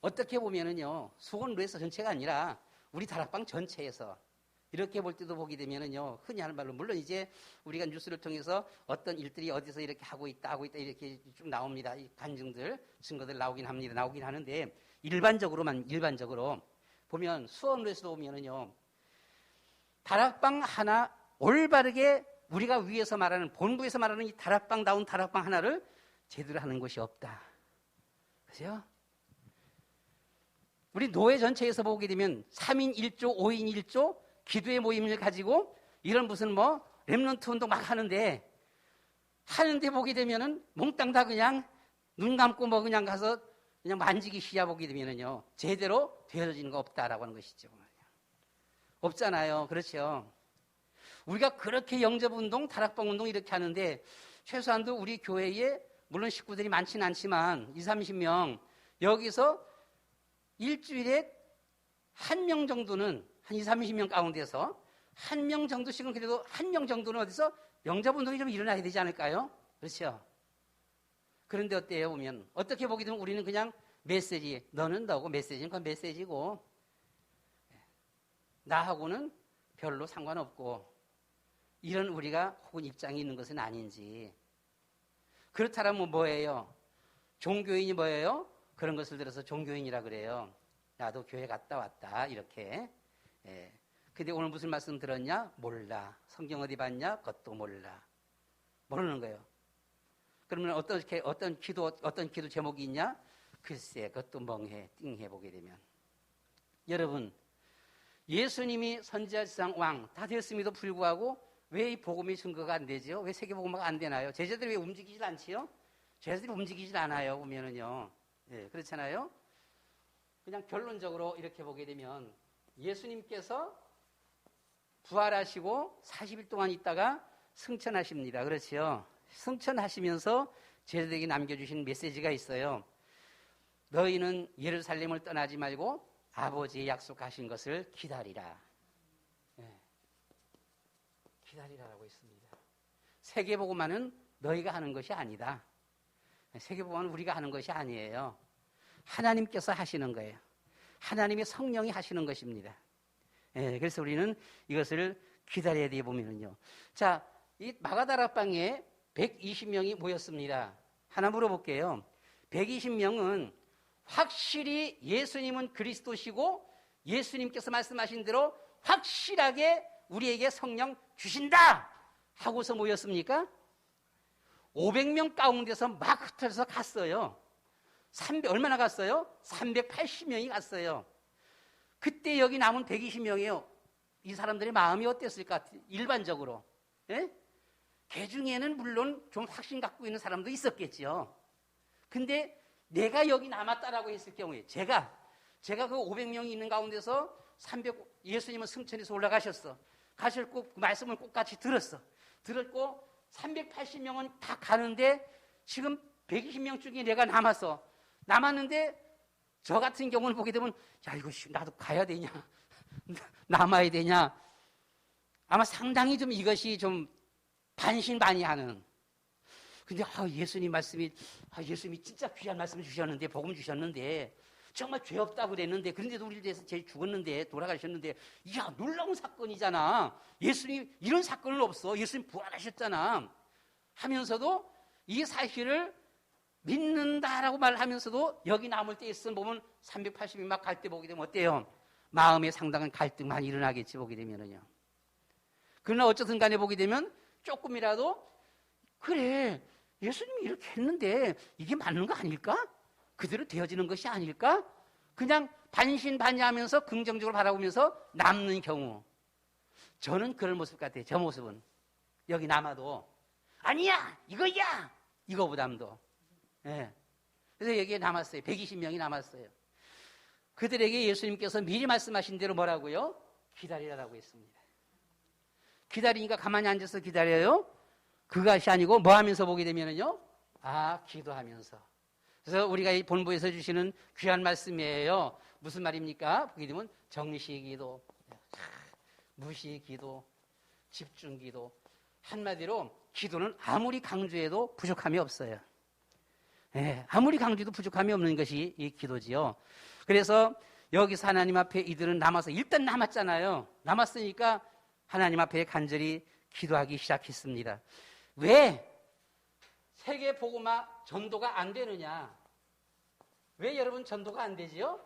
어떻게 보면은요, 수원노회에서 전체가 아니라 우리 다락방 전체에서 이렇게 볼 때도 보게 되면은요, 흔히 하는 말로, 물론 이제 우리가 뉴스를 통해서 어떤 일들이 어디서 이렇게 하고 있다, 이렇게 쭉 나옵니다. 이 간증들, 증거들 나오긴 합니다. 나오긴 하는데, 일반적으로 보면, 수원노회에서도 보면은요, 다락방 하나 올바르게 우리가 위에서 말하는, 본부에서 말하는 이 다락방다운 다락방 하나를 제대로 하는 것이 없다. 그죠? 우리 노회 전체에서 보게 되면 3인 1조, 5인 1조 기도의 모임을 가지고 이런 무슨 렘넌트 운동 막 하는데 보게 되면은 몽땅 다 그냥 눈 감고 그냥 가서 그냥 만지기 시야 보게 되면은요, 제대로 되어지는 거 없다라고 하는 것이죠. 없잖아요. 그렇죠? 우리가 그렇게 영접운동, 다락방운동 이렇게 하는데 최소한도 우리 교회에 물론 식구들이 많지는 않지만 20, 30명 여기서 일주일에 한 명 정도는 한 20, 30명 가운데서 한 명 정도씩은 그래도 한 명 정도는 어디서 영접운동이 좀 일어나야 되지 않을까요? 그렇죠? 그런데 어때요? 보면 어떻게 보게 되면 우리는 그냥 메시지, 너는 너고 메시지는 그건 메시지고 나하고는 별로 상관없고 이런 우리가 혹은 입장이 있는 것은 아닌지. 그렇다면 뭐예요? 종교인이 뭐예요? 그런 것을 들어서 종교인이라 그래요. 나도 교회 갔다 왔다 이렇게. 예. 근데 오늘 무슨 말씀 들었냐? 몰라. 성경 어디 봤냐? 그것도 몰라. 모르는 거예요. 그러면 어떤 기도 제목이 있냐? 글쎄, 그것도 멍해, 띵해 보게 되면. 여러분, 예수님이 선지자상 왕 다 됐음에도 불구하고 왜 이 복음의 증거가 안 되죠? 왜 세계복음화가 안 되나요? 제자들이 왜 움직이질 않지요? 제자들이 움직이질 않아요. 보면은요. 예, 그렇잖아요. 그냥 결론적으로 이렇게 보게 되면 예수님께서 부활하시고 40일 동안 있다가 승천하십니다. 그렇지요? 승천하시면서 제자들에게 남겨주신 메시지가 있어요. 너희는 예루살렘을 떠나지 말고 아버지의 약속하신 것을 기다리라. 네. 기다리라라고 했습니다. 세계복음화는 너희가 하는 것이 아니다. 세계복음화는 우리가 하는 것이 아니에요. 하나님께서 하시는 거예요. 하나님의 성령이 하시는 것입니다. 네, 그래서 우리는 이것을 기다려야 돼 보면은요. 자, 이 마가다락방에 120명이 모였습니다. 하나 물어볼게요. 120명은 확실히 예수님은 그리스도시고 예수님께서 말씀하신 대로 확실하게 우리에게 성령 주신다 하고서 모였습니까? 500명 가운데서 막 흩어져서 갔어요. 얼마나 갔어요? 380명이 갔어요. 그때 여기 남은 120명이에요. 이 사람들의 마음이 어땠을까? 일반적으로. 예? 그 중에는 물론 좀 확신 갖고 있는 사람도 있었겠죠. 근데 내가 여기 남았다라고 했을 경우에 제가 그 500명이 있는 가운데서 예수님은 승천해서 올라가셨어. 가셨고 그 말씀을 꼭같이 들었어. 들었고 380명은 다 가는데 지금 120명 중에 내가 남았는데 저 같은 경우를 보게 되면 야 이거 나도 가야 되냐 남아야 되냐 아마 상당히 좀 이것이 좀 반신반의하는. 근데 예수님이 진짜 귀한 말씀을 주셨는데 복음 주셨는데 정말 죄 없다고 그랬는데 그런데도 우리를 위해서 죄 죽었는데 돌아가셨는데 이야 놀라운 사건이잖아. 예수님 이런 사건은 없어. 예수님 부활하셨잖아 하면서도 이 사실을 믿는다라고 말하면서도 여기 남을 때 있으면 보면 380이 막 갈 때 보게 되면 어때요? 마음에 상당한 갈등만 일어나겠지 보게 되면은요. 그러나 어쨌든 간에 보게 되면 조금이라도 그래 예수님이 이렇게 했는데 이게 맞는 거 아닐까? 그대로 되어지는 것이 아닐까? 그냥 반신반의하면서 긍정적으로 바라보면서 남는 경우 저는 그런 모습 같아요. 저 모습은 여기 남아도 아니야 이거야 이거보담도 예. 그래서 여기에 남았어요. 120명이 남았어요. 그들에게 예수님께서 미리 말씀하신 대로 뭐라고요? 기다리라고 했습니다. 기다리니까 가만히 앉아서 기다려요? 그것이 아니고 뭐 하면서 보게 되면은요? 기도하면서. 그래서 우리가 이 본부에서 주시는 귀한 말씀이에요. 무슨 말입니까? 보게 되면 정시기도, 무시기도, 집중기도. 한마디로 기도는 아무리 강조해도 부족함이 없어요. 예, 아무리 강조해도 부족함이 없는 것이 이 기도지요. 그래서 여기서 하나님 앞에 이들은 일단 남았잖아요. 남았으니까 하나님 앞에 간절히 기도하기 시작했습니다. 왜 세계 복음화 전도가 안 되느냐? 왜 여러분 전도가 안 되지요?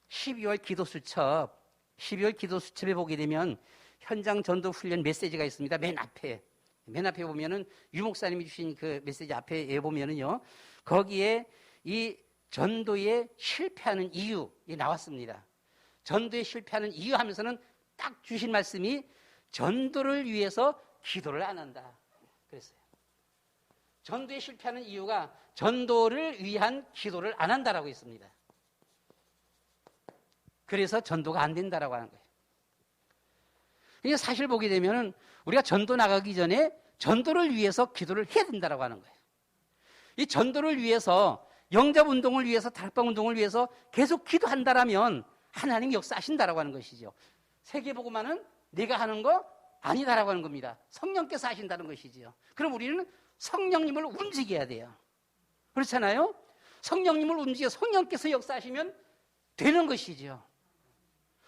12월 기도 수첩에 보게 되면 현장 전도 훈련 메시지가 있습니다. 맨 앞에 보면은 유 목사님이 주신 그 메시지 앞에 보면은요, 거기에 이 전도에 실패하는 이유 나왔습니다. 전도에 실패하는 이유 하면서는 딱 주신 말씀이 전도를 위해서 기도를 안 한다. 그랬어요. 전도에 실패하는 이유가 전도를 위한 기도를 안 한다라고 했습니다. 그래서 전도가 안 된다라고 하는 거예요. 그러니까 사실 보게 되면은 우리가 전도 나가기 전에 전도를 위해서 기도를 해야 된다라고 하는 거예요. 이 전도를 위해서 영접 운동을 위해서 다락방 운동을 위해서 계속 기도한다라면 하나님이 역사하신다라고 하는 것이죠. 세계복음화는 내가 하는 거 아니다라고 하는 겁니다. 성령께서 하신다는 것이지요. 그럼 우리는 성령님을 움직여야 돼요. 그렇잖아요? 성령님을 움직여 성령께서 역사하시면 되는 것이죠.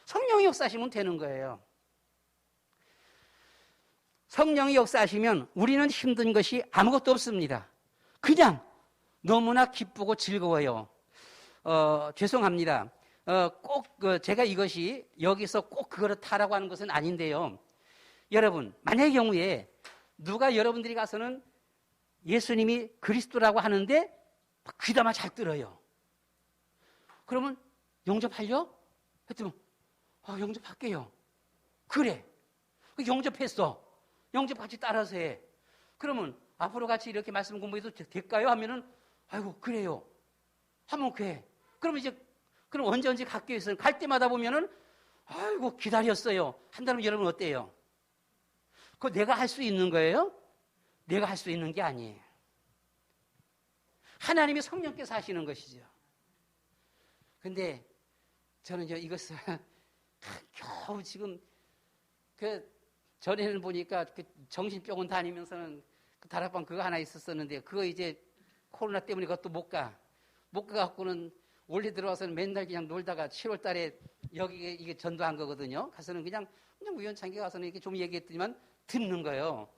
성령이 역사하시면 되는 거예요. 성령이 역사하시면 우리는 힘든 것이 아무것도 없습니다. 그냥 너무나 기쁘고 즐거워요. 죄송합니다. 제가 이것이 여기서 꼭 그렇다라고 하는 것은 아닌데요. 여러분, 만약의 경우에 누가 여러분들이 가서는 예수님이 그리스도라고 하는데 귀담아 잘 들어요. 그러면 영접하려? 했더니 영접할게요. 그래. 영접했어. 영접 같이 따라서 해. 그러면 앞으로 같이 이렇게 말씀 공부해도 될까요? 하면은 아이고 그래요. 하면 그래. 그러면 이제 그럼 언제 갈게요 해서 갈 때마다 보면은 아이고 기다렸어요. 한다면 여러분 어때요? 그거 내가 할 수 있는 거예요? 내가 할 수 있는 게 아니에요. 하나님이 성령께서 하시는 것이죠. 근데 저는 이것을 겨우 지금 전에는 보니까 정신병원 다니면서는 다락방 그거 하나 있었었는데 그거 이제 코로나 때문에 그것도 못 가갖고는 원래 들어와서는 맨날 그냥 놀다가 7월 달에 여기 이게 전도한 거거든요. 가서는 그냥 우연찮게 가서는 이렇게 좀 얘기했더니만 듣는 거예요.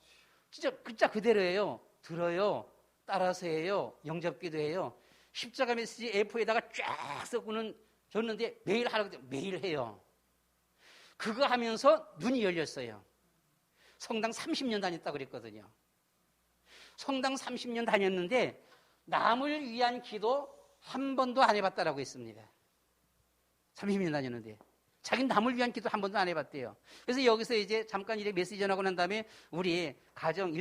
진짜 그대로예요. 들어요. 따라서 해요. 영접기도 해요. 십자가 메시지 A4에다가 쫙 써고는 줬는데 매일 하라고 매일 해요. 그거 하면서 눈이 열렸어요. 성당 30년 다녔다고 그랬거든요. 성당 30년 다녔는데 남을 위한 기도 한 번도 안 해봤다라고 했습니다. 30년 다녔는데 자기는 남을 위한 기도 한 번도 안 해봤대요. 그래서 여기서 이제 잠깐 이렇게 메시지 전하고 난 다음에 우리 가정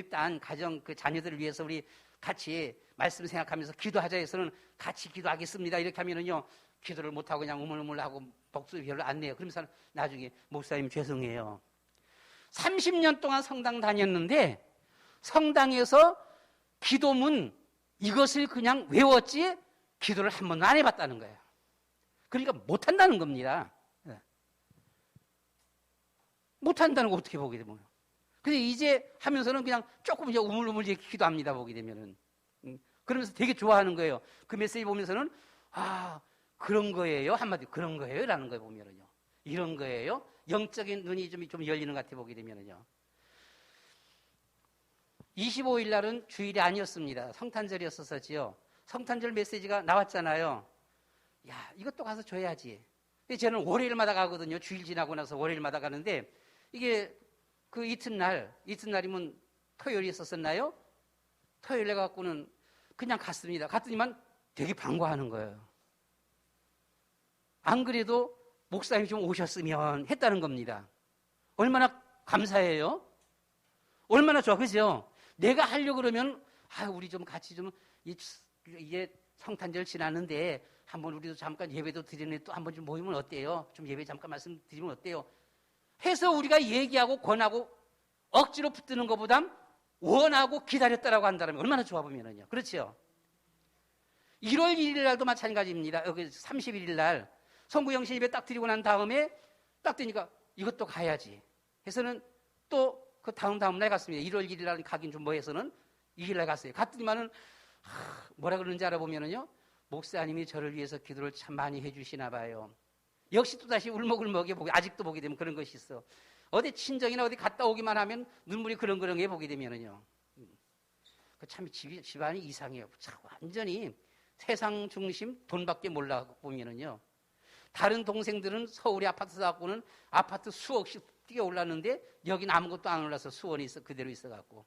그 자녀들을 위해서 우리 같이 말씀 생각하면서 기도하자 해서는 같이 기도하겠습니다. 이렇게 하면은요 기도를 못하고 그냥 우물우물하고 복수 별로 안 내요. 그러면서 나중에 목사님 죄송해요. 30년 동안 성당 다녔는데 성당에서 기도문 이것을 그냥 외웠지 기도를 한 번도 안 해봤다는 거예요. 그러니까 못한다는 겁니다. 못한다는 거 어떻게 보게 되면. 근데 이제 하면서는 그냥 조금 이제 우물우물 기도합니다. 보게 되면은. 그러면서 되게 좋아하는 거예요. 그 메시지 보면서는 그런 거예요. 한마디 그런 거예요. 라는 거예요. 보면은요. 이런 거예요. 영적인 눈이 좀 열리는 것 같아 보게 되면은요. 25일 날은 주일이 아니었습니다. 성탄절이었었지요. 성탄절 메시지가 나왔잖아요. 야, 이것도 가서 줘야지. 저는 월요일마다 가거든요. 주일 지나고 나서 월요일마다 가는데 이게 그 이튿날이면 토요일이 있었었나요? 토요일에 갖고는 그냥 갔습니다. 갔더니만 되게 반가워하는 거예요. 안 그래도 목사님 좀 오셨으면 했다는 겁니다. 얼마나 감사해요? 얼마나 좋아, 그죠? 내가 하려고 그러면 우리 좀 같이 좀 이제 성탄절 지났는데 한번 우리도 잠깐 예배도 드리는 또 한번 좀 모이면 어때요? 좀 예배 잠깐 말씀 드리면 어때요? 해서 우리가 얘기하고 권하고 억지로 붙드는 것보단 원하고 기다렸다라고 한다면 얼마나 좋아 보면은요. 그렇죠? 1월 1일 날도 마찬가지입니다. 여기 31일 날 성구영신 예배 딱 드리고 난 다음에 딱 되니까 이것도 가야지 해서는 또 그 다음 날 갔습니다. 1월 1일 날 가긴 좀 뭐해서는 2일 날 갔어요. 갔더니만은 뭐라 그러는지 알아보면은요. 목사님이 저를 위해서 기도를 참 많이 해주시나 봐요. 역시 또다시 울먹울먹해 보게 아직도 보게 되면 그런 것이 있어. 어디 친정이나 어디 갔다 오기만 하면 눈물이 그렁그렁해 보게 되면은요. 참 집안이 이상해요. 참 완전히 세상 중심 돈밖에 몰라 보면은요. 다른 동생들은 서울에 아파트 사갖고는 아파트 수억씩 뛰어 올랐는데 여기는 아무것도 안 올라서 수원이 그대로 있어갖고.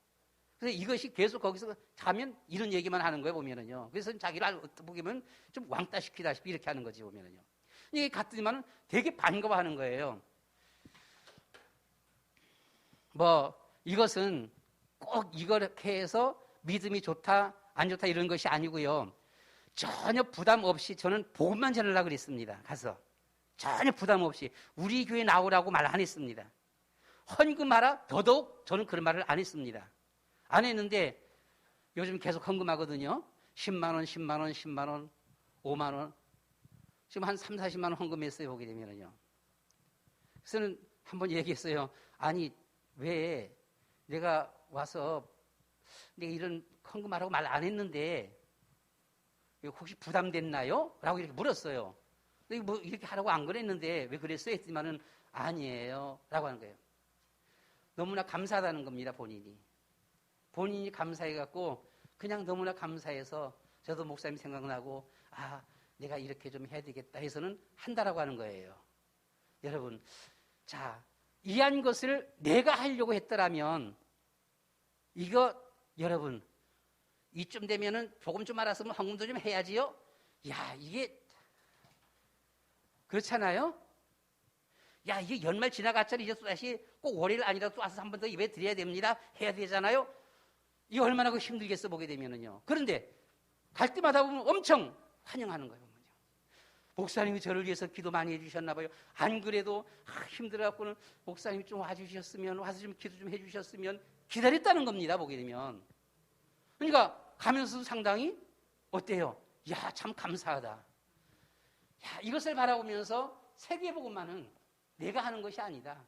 그래서 이것이 계속 거기서 자면 이런 얘기만 하는 거예요, 보면은요. 그래서 자기를 보면 좀 왕따 시키다시피 이렇게 하는 거지, 보면은요. 이게 갔더니만 되게 반가워하는 거예요. 이것은 꼭 이렇게 해서 믿음이 좋다, 안 좋다 이런 것이 아니고요. 전혀 부담 없이 저는 복음만 전하려고 그랬습니다. 가서. 전혀 부담 없이 우리 교회 나오라고 말 안 했습니다. 헌금하라 더더욱 저는 그런 말을 안 했습니다. 안 했는데 요즘 계속 헌금하거든요. 10만 원, 10만 원, 10만 원, 5만 원. 지금 한 3, 40만 원 헌금했어요. 보게 되면은요. 그래서는 한번 얘기했어요. 아니 왜 내가 와서 내가 이런 헌금하라고 말 안 했는데 혹시 부담됐나요? 라고 이렇게 물었어요. 뭐 이렇게 하라고 안 그랬는데 왜 그랬어요? 했더니만은 아니에요. 라고 하는 거예요. 너무나 감사하다는 겁니다. 본인이 감사해갖고 그냥 너무나 감사해서 저도 목사님 생각나고 내가 이렇게 좀 해야 되겠다 해서는 한다라고 하는 거예요. 여러분, 자, 이한 것을 내가 하려고 했더라면 이거 여러분 이쯤 되면은 조금 좀 알았으면 헌금도 좀 해야지요. 야, 이게 그렇잖아요. 야, 이게 연말 지나갔잖아. 이제 또 다시 꼭 월요일 아니라도 또 와서 한 번 더 예배 드려야 됩니다. 해야 되잖아요. 이게 얼마나 그 힘들겠어, 보게 되면은요. 그런데 갈 때마다 보면 엄청 환영하는 거예요. 목사님이 저를 위해서 기도 많이 해주셨나 봐요. 안 그래도 힘들어갖고는 목사님이 좀 와주셨으면, 와서 좀 기도 좀 해주셨으면 기다렸다는 겁니다, 보게 되면. 그러니까 가면서도 상당히 어때요? 야, 참 감사하다. 야, 이것을 바라보면서 세계복음만은 내가 하는 것이 아니다.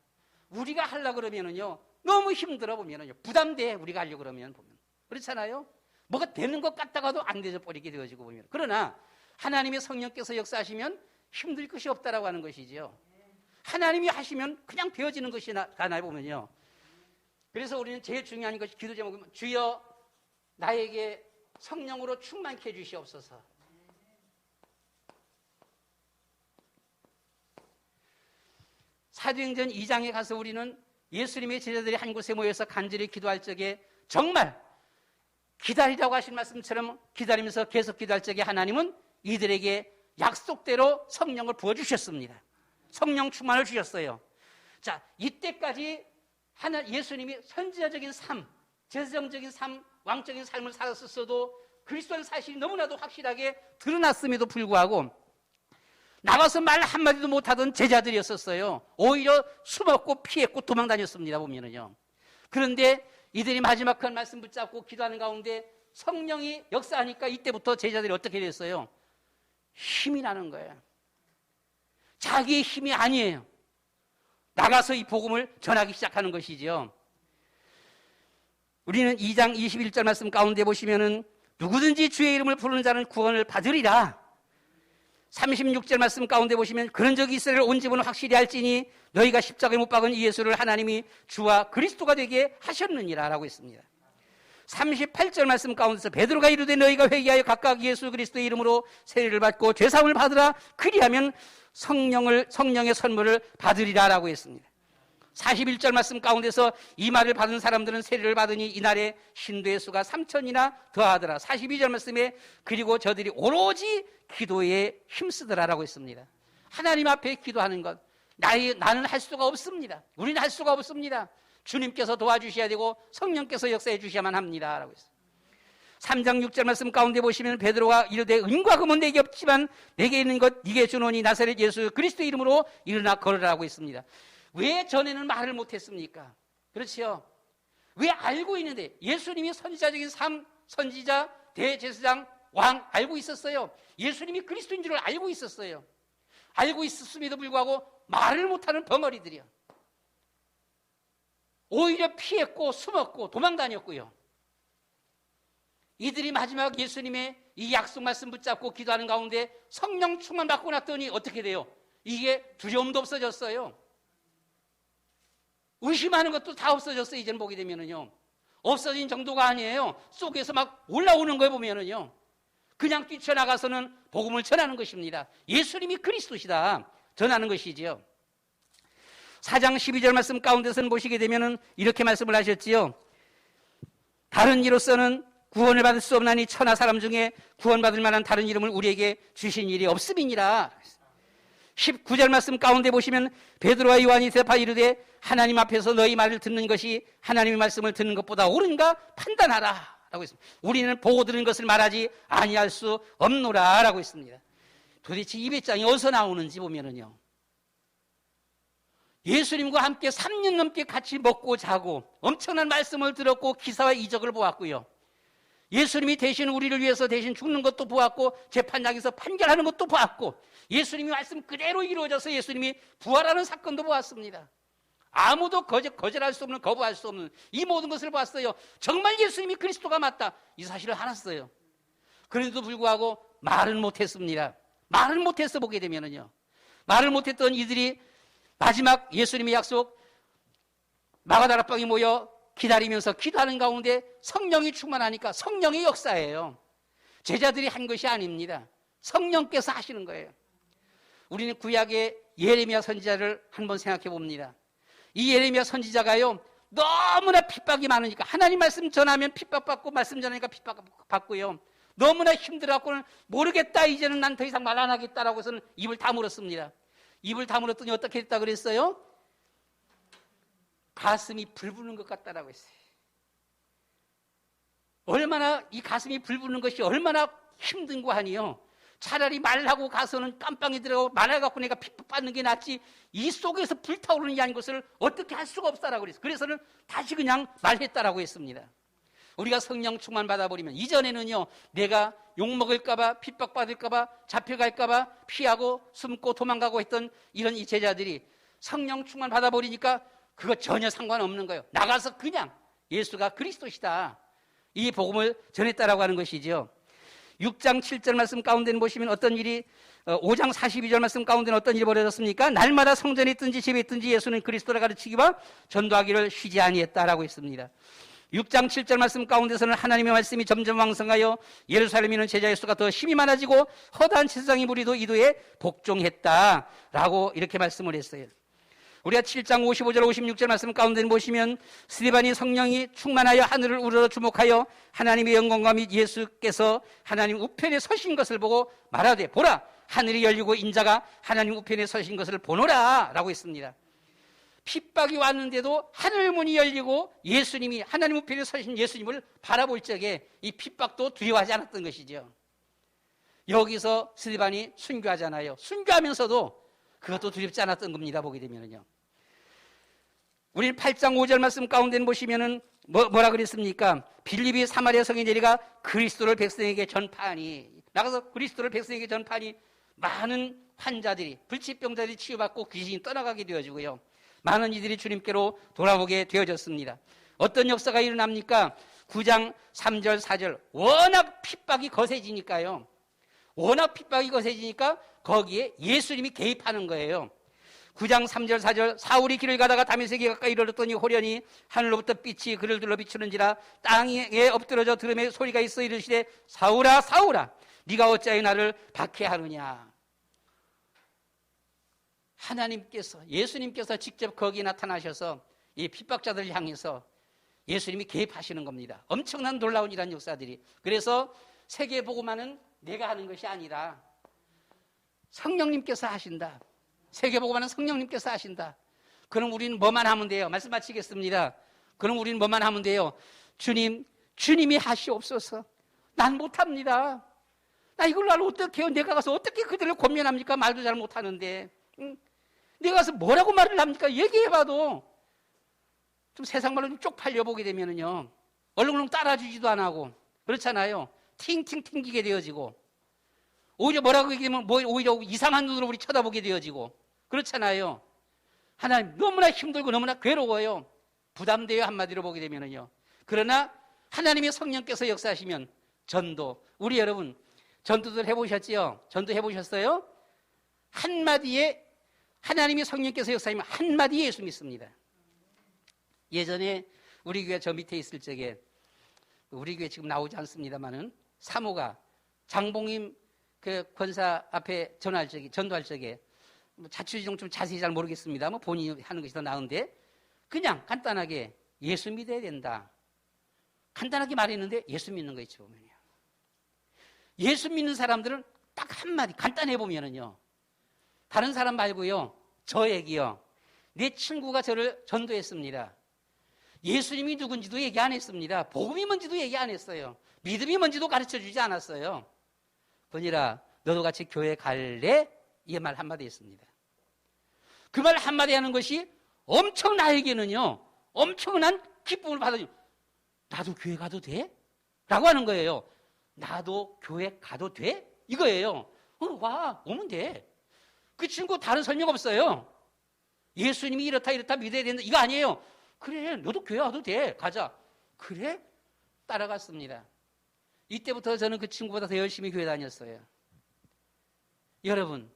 우리가 하려고 그러면은요, 너무 힘들어 보면은요, 부담돼, 우리가 하려고 그러면 보면. 그렇잖아요? 뭐가 되는 것 같다가도 안 되져 버리게 되어지고 보면. 그러나 하나님의 성령께서 역사하시면 힘들 것이 없다라고 하는 것이지요. 하나님이 하시면 그냥 되어지는 것이 나에 보면요. 그래서 우리는 제일 중요한 것이 기도 제목이면 주여 나에게 성령으로 충만케 해주시옵소서. 사도행전 2장에 가서 우리는 예수님의 제자들이 한 곳에 모여서 간절히 기도할 적에 정말 기다리라고 하신 말씀처럼 기다리면서 계속 기도할 적에 하나님은 이들에게 약속대로 성령을 부어주셨습니다. 성령 충만을 주셨어요. 자, 이때까지 예수님이 선지자적인 삶, 제사장적인 삶, 왕적인 삶을 살았었어도 그리스도의 사실이 너무나도 확실하게 드러났음에도 불구하고 나가서 말 한마디도 못하던 제자들이었었어요. 오히려 숨었고 피했고 도망다녔습니다, 보면은요. 그런데 이들이 마지막 그 말씀 붙잡고 기도하는 가운데 성령이 역사하니까 이때부터 제자들이 어떻게 됐어요? 힘이 나는 거예요. 자기의 힘이 아니에요. 나가서 이 복음을 전하기 시작하는 것이죠. 우리는 2장 21절 말씀 가운데 보시면은 누구든지 주의 이름을 부르는 자는 구원을 받으리라. 36절 말씀 가운데 보시면 그런 적이 있으리를 온 집은 확실히 알지니 너희가 십자가에 못 박은 이 예수를 하나님이 주와 그리스도가 되게 하셨느니라 라고 했습니다. 38절 말씀 가운데서 베드로가 이르되 너희가 회개하여 각각 예수 그리스도의 이름으로 세례를 받고 죄사함을 받으라. 그리하면 성령의 선물을 받으리라 라고 했습니다. 41절 말씀 가운데서 이 말을 받은 사람들은 세례를 받으니 이날에 신도의 수가 3,000이나 더하더라. 42절 말씀에 그리고 저들이 오로지 기도에 힘쓰더라라고 했습니다. 하나님 앞에 기도하는 것 나는 할 수가 없습니다. 우리는 할 수가 없습니다. 주님께서 도와주셔야 되고 성령께서 역사해 주셔야만 합니다 라고 했습니다. 3장 6절 말씀 가운데 보시면 베드로가 이르되 은과 금은 내게 없지만 내게 있는 것 네게 주노니 나사렛 예수 그리스도의 이름으로 일어나 걸으라고 했습니다. 왜 전에는 말을 못했습니까? 그렇지요. 왜 알고 있는데 예수님이 선지자적인 삶, 선지자, 대제사장, 왕 알고 있었어요. 예수님이 그리스도인 줄을 알고 있었어요. 알고 있었음에도 불구하고 말을 못하는 벙어리들이요. 오히려 피했고 숨었고 도망다녔고요. 이들이 마지막 예수님의 이 약속 말씀 붙잡고 기도하는 가운데 성령 충만 받고 났더니 어떻게 돼요? 이게 두려움도 없어졌어요. 의심하는 것도 다 없어졌어요. 이제는 보게 되면은요. 없어진 정도가 아니에요. 속에서 막 올라오는 거에 보면은요. 그냥 뛰쳐나가서는 복음을 전하는 것입니다. 예수님이 그리스도시다. 전하는 것이지요. 4장 12절 말씀 가운데서는 보시게 되면은 이렇게 말씀을 하셨지요. 다른 이로서는 구원을 받을 수 없나니 천하 사람 중에 구원받을 만한 다른 이름을 우리에게 주신 일이 없음이니라. 19절 말씀 가운데 보시면 베드로와 요한이 대답하여 이르되 하나님 앞에서 너희 말을 듣는 것이 하나님의 말씀을 듣는 것보다 옳은가 판단하라 라고 했습니다. 우리는 보고 들은 것을 말하지 아니할 수 없노라 라고 했습니다. 도대체 이 배짱이 어디서 나오는지 보면은요. 예수님과 함께 3년 넘게 같이 먹고 자고 엄청난 말씀을 들었고 기사와 이적을 보았고요. 예수님이 대신 우리를 위해서 대신 죽는 것도 보았고 재판장에서 판결하는 것도 보았고 예수님이 말씀 그대로 이루어져서 예수님이 부활하는 사건도 보았습니다. 아무도 거절할 수 없는, 거부할 수 없는 이 모든 것을 보았어요. 정말 예수님이 그리스도가 맞다 이 사실을 알았어요. 그런데도 불구하고 말은 못했습니다. 말을 못해서 보게 되면은요. 말을 못했던 이들이 마지막 예수님의 약속 마가다락방에 모여 기다리면서 기도하는 가운데 성령이 충만하니까 성령의 역사예요. 제자들이 한 것이 아닙니다. 성령께서 하시는 거예요. 우리는 구약의 예레미야 선지자를 한번 생각해 봅니다. 이 예레미야 선지자가요 너무나 핍박이 많으니까 하나님 말씀 전하면 핍박받고 말씀 전하니까 핍박받고요. 너무나 힘들어갖고는 모르겠다 이제는 난 더 이상 말 안 하겠다라고 해서는 입을 다물었습니다. 입을 다물었더니 어떻게 했다 그랬어요? 가슴이 불붙는 것 같다라고 했어요. 얼마나 이 가슴이 불붙는 것이 얼마나 힘든 거 아니요. 차라리 말하고 가서는 깜빵이 들어가고 말해갖고 내가 핍박받는 게 낫지 이 속에서 불타오르는 이 것을 어떻게 할 수가 없다라고 그랬어요. 그래서는 다시 그냥 말했다라고 했습니다. 우리가 성령 충만 받아버리면 이전에는요 내가 욕먹을까봐 핍박받을까봐 잡혀갈까봐 피하고 숨고 도망가고 했던 이런 이 제자들이 성령 충만 받아버리니까 그거 전혀 상관없는 거예요. 나가서 그냥 예수가 그리스도시다 이 복음을 전했다라고 하는 것이죠. 6장 7절 말씀 가운데는 보시면 어떤 일이 5장 42절 말씀 가운데는 어떤 일이 벌어졌습니까? 날마다 성전에 있든지 집에 있든지 예수는 그리스도라 가르치기와 전도하기를 쉬지 아니했다라고 했습니다. 6장 7절 말씀 가운데서는 하나님의 말씀이 점점 왕성하여 예루살렘에 있는 제자의 수가 더 힘이 많아지고 허다한 세상의 무리도 이도에 복종했다라고 이렇게 말씀을 했어요. 우리가 7장 55절 56절 말씀 가운데 보시면 스데반이 성령이 충만하여 하늘을 우러러 주목하여 하나님의 영광과 및 예수께서 하나님 우편에 서신 것을 보고 말하되 보라 하늘이 열리고 인자가 하나님 우편에 서신 것을 보노라 라고 했습니다. 핍박이 왔는데도 하늘문이 열리고 예수님이 하나님 우편에 서신 예수님을 바라볼 적에 이 핍박도 두려워하지 않았던 것이죠. 여기서 스데반이 순교하잖아요. 순교하면서도 그것도 두렵지 않았던 겁니다. 보게 되면요. 우리 8장 5절 말씀 가운데는 보시면은 뭐라 그랬습니까? 빌립이 사마리아 성에 내려가 그리스도를 백성에게 전파하니 나가서 그리스도를 백성에게 전파하니 많은 환자들이 불치병자들이 치유받고 귀신이 떠나가게 되어지고요. 많은 이들이 주님께로 돌아오게 되어졌습니다. 어떤 역사가 일어납니까? 9장 3절 4절 워낙 핍박이 거세지니까요. 워낙 핍박이 거세지니까 거기에 예수님이 개입하는 거예요. 9장 3절 4절 사울이 길을 가다가 다메섹에 가까이 이르렀더니 호련히 하늘로부터 빛이 그를 둘러 비추는지라 땅에 엎드러져 들음에 소리가 있어 이르시되 사울아 사울아 네가 어찌하여 나를 박해하느냐. 하나님께서 예수님께서 직접 거기에 나타나셔서 이 핍박자들을 향해서 예수님이 개입하시는 겁니다. 엄청난 놀라운 이런 역사들이. 그래서 세계복음화는 내가 하는 것이 아니라 성령님께서 하신다. 세계복음화는 성령님께서 하신다. 그럼 우리는 뭐만 하면 돼요? 말씀 마치겠습니다. 그럼 우리는 뭐만 하면 돼요? 주님이 하시옵소서. 난 못합니다. 나 이걸 날 어떻게 해요? 내가 가서 어떻게 그들을 권면합니까? 말도 잘 못하는데. 내가 가서 뭐라고 말을 합니까? 얘기해봐도 좀 세상 말로 좀 쪽팔려 보게 되면은요. 얼른 따라주지도 안 하고 그렇잖아요. 팅팅 튕기게 되어지고 오히려 뭐라고 얘기하면 오히려 이상한 눈으로 우리 쳐다보게 되어지고 그렇잖아요. 하나님 너무나 힘들고 너무나 괴로워요. 부담돼요. 한마디로 보게 되면은요. 그러나 하나님의 성령께서 역사하시면 전도 우리 여러분 전도들 해보셨지요? 전도 해보셨어요? 한마디에 하나님의 성령께서 역사하시면 한마디에 예수 믿습니다. 예전에 우리 교회 저 밑에 있을 적에 우리 교회 지금 나오지 않습니다만은 사모가 장봉임 그 권사 앞에 전도할 적에 자취지종 좀 자세히 잘 모르겠습니다. 뭐 본인이 하는 것이 더 나은데 그냥 간단하게 예수 믿어야 된다. 간단하게 말했는데 예수 믿는 거 있죠 보면요. 예수 믿는 사람들은 딱 한마디 간단해 보면은요. 다른 사람 말고요. 저 얘기요. 내 친구가 저를 전도했습니다. 예수님이 누군지도 얘기 안 했습니다. 복음이 뭔지도 얘기 안 했어요. 믿음이 뭔지도 가르쳐 주지 않았어요. 그러니라 너도 같이 교회 갈래? 이 말 한마디 했습니다. 그 말 한마디 하는 것이 엄청 나에게는요. 엄청난 기쁨을 받아요. 나도 교회 가도 돼? 라고 하는 거예요. 나도 교회 가도 돼? 이거예요. 와 오면 돼. 그 친구 다른 설명 없어요. 예수님이 이렇다 믿어야 된다 이거 아니에요. 그래 너도 교회 와도 돼. 가자. 그래? 따라갔습니다. 이때부터 저는 그 친구보다 더 열심히 교회 다녔어요. 여러분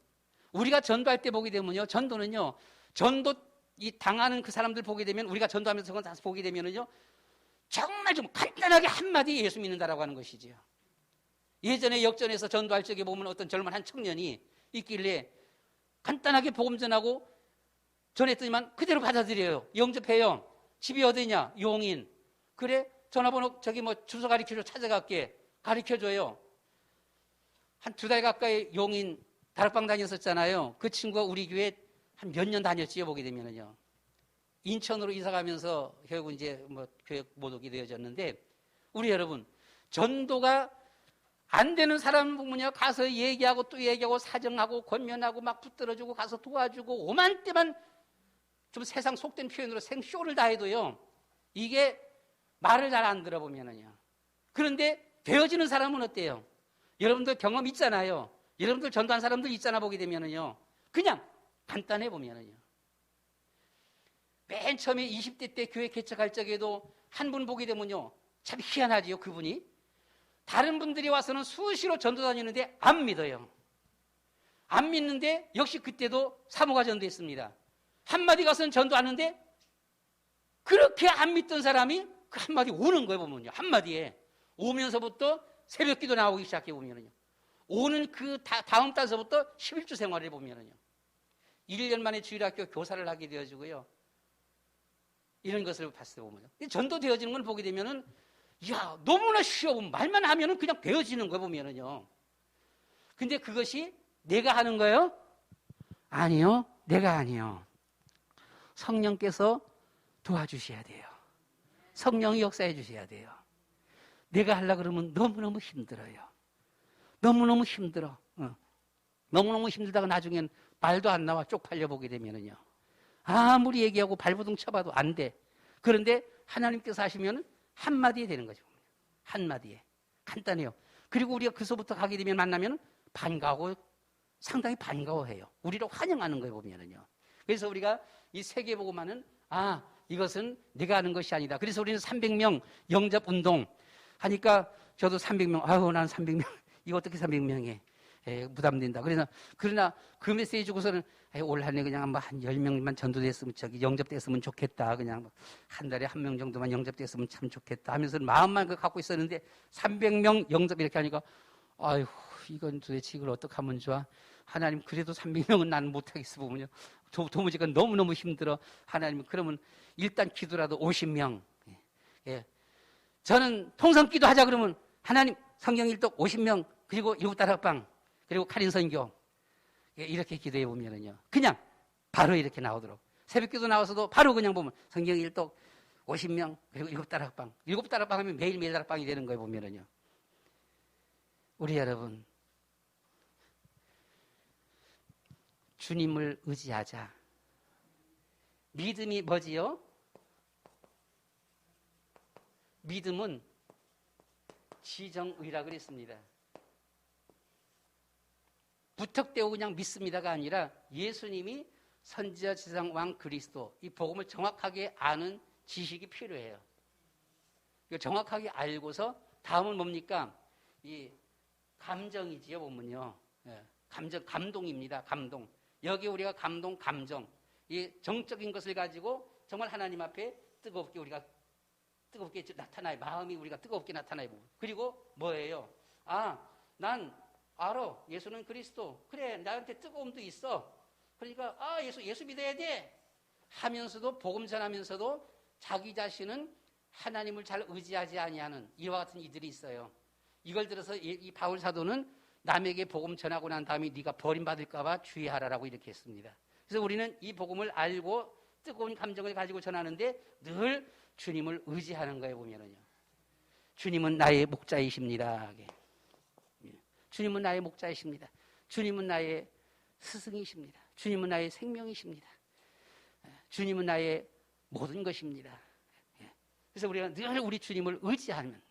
우리가 전도할 때 보게 되면요. 전도는요. 전도 이 당하는 그 사람들 보게 되면 우리가 전도하면서 저건 다시 보게 되면은요. 정말 좀 간단하게 한마디 예수 믿는다라고 하는 것이지요. 예전에 역전에서 전도할 적에 보면 어떤 젊은 한 청년이 있길래 간단하게 복음 전하고 전했더니만 그대로 받아들여요. 영접해요. 집이 어디냐? 용인. 그래? 전화번호 저기 뭐 주소 가르쳐줘 찾아갈게. 가르쳐줘요. 한 2달 가까이 용인 다락방 다녔었잖아요. 그 친구가 우리 교회 한 몇 년 다녔지요, 보게 되면은요. 인천으로 이사 가면서 결국 이제 뭐 교회 못 오게 되어졌는데, 우리 여러분, 전도가 안 되는 사람 보면요, 가서 얘기하고 또 얘기하고 사정하고 권면하고 막 붙들어주고 가서 도와주고 오만때만 좀 세상 속된 표현으로 생쇼를 다 해도요, 이게 말을 잘 안 들어보면은요. 그런데 되어지는 사람은 어때요? 여러분들 경험 있잖아요. 여러분들 전도한 사람들 있잖아, 보게 되면은요. 그냥 간단해 보면은요. 맨 처음에 20대 때 교회 개척할 적에도 한 분 보게 되면요, 참 희한하지요, 그분이. 다른 분들이 와서는 수시로 전도 다니는데 안 믿어요. 안 믿는데 역시 그때도 사모가 전도했습니다. 한마디 가서는 전도하는데 그렇게 안 믿던 사람이 그 한마디 오는 거예요, 보면요. 한마디에. 오면서부터 새벽 기도 나오기 시작해 보면요. 오는 그 다음 달서부터 11주 생활을 보면요. 1년 만에 주일학교 교사를 하게 되어지고요. 이런 것을 봤을 때 보면요. 전도 되어지는 걸 보게 되면은, 야, 너무나 쉬워. 말만 하면은 그냥 되어지는 거 보면은요. 근데 그것이 내가 하는 거예요? 아니요. 내가 아니요. 성령께서 도와주셔야 돼요. 성령이 역사해 주셔야 돼요. 내가 하려고 그러면 너무너무 힘들어요. 너무너무 힘들어. 너무너무 힘들다가 나중엔 말도 안 나와 쪽팔려 보게 되면은요. 아무리 얘기하고 발버둥 쳐봐도 안 돼. 그런데 하나님께서 하시면 한마디에 되는 거죠. 한마디에. 간단해요. 그리고 우리가 그서부터 가게 되면 만나면 반가워, 상당히 반가워해요. 우리를 환영하는 거예요, 보면은요. 그래서 우리가 이 세계복음화는, 이것은 내가 하는 것이 아니다. 그래서 우리는 300명 영접 운동 하니까 저도 300명, 난 300명, 이거 어떻게 300명에 부담된다. 그러나 그 메시지 주고서는 올 한 해 그냥 한 10명만 전도됐으면, 영접됐으면 좋겠다. 그냥 한 달에 1명 정도만 영접됐으면 참 좋겠다 하면서 마음만 갖고 있었는데 300명 영접 이렇게 하니까, 이건 도대체 이걸 어떻게 하면 좋아? 하나님, 그래도 300명은 나는 못하겠어 보면요. 도무지 너무너무 힘들어. 하나님, 그러면 일단 기도라도 50명. 예. 저는 통성 기도하자 그러면 하나님, 성경 일독 50명, 그리고 7다락방, 그리고 카린 선교. 이렇게 기도해 보면은요. 그냥 바로 이렇게 나오도록. 새벽 기도 나와서도 바로 그냥 보면 성경 일독 50명, 그리고 7다락방. 7다락방 하면 매일매일 다락방이 되는 거예요, 보면은요. 우리 여러분, 주님을 의지하자. 믿음이 뭐지요? 믿음은 지정의라 그랬습니다. 부탁되고 그냥 믿습니다가 아니라 예수님이 선지자 지상 왕 그리스도, 이 복음을 정확하게 아는 지식이 필요해요. 정확하게 알고서 다음은 뭡니까? 이 감정이지요, 보면요. 감동입니다. 감동. 여기 우리가 감정, 이 정적인 것을 가지고 정말 하나님 앞에 뜨겁게 나타나요. 마음이 우리가 뜨겁게 나타나요. 그리고 뭐예요? 난 알아. 예수는 그리스도. 그래, 나한테 뜨거움도 있어. 그러니까 예수 믿어야 돼 하면서도, 복음 전하면서도 자기 자신은 하나님을 잘 의지하지 아니하는 이와 같은 이들이 있어요. 이걸 들어서 이 바울 사도는 남에게 복음 전하고 난 다음에 네가 버림받을까 봐 주의하라라고 이렇게 했습니다. 그래서 우리는 이 복음을 알고 뜨거운 감정을 가지고 전하는데 늘 주님을 의지하는 거예요, 보면은요. 주님은 나의 목자이십니다. 주님은 나의 목자이십니다. 주님은 나의 스승이십니다. 주님은 나의 생명이십니다. 주님은 나의 모든 것입니다. 그래서 우리가 늘 우리 주님을 의지하면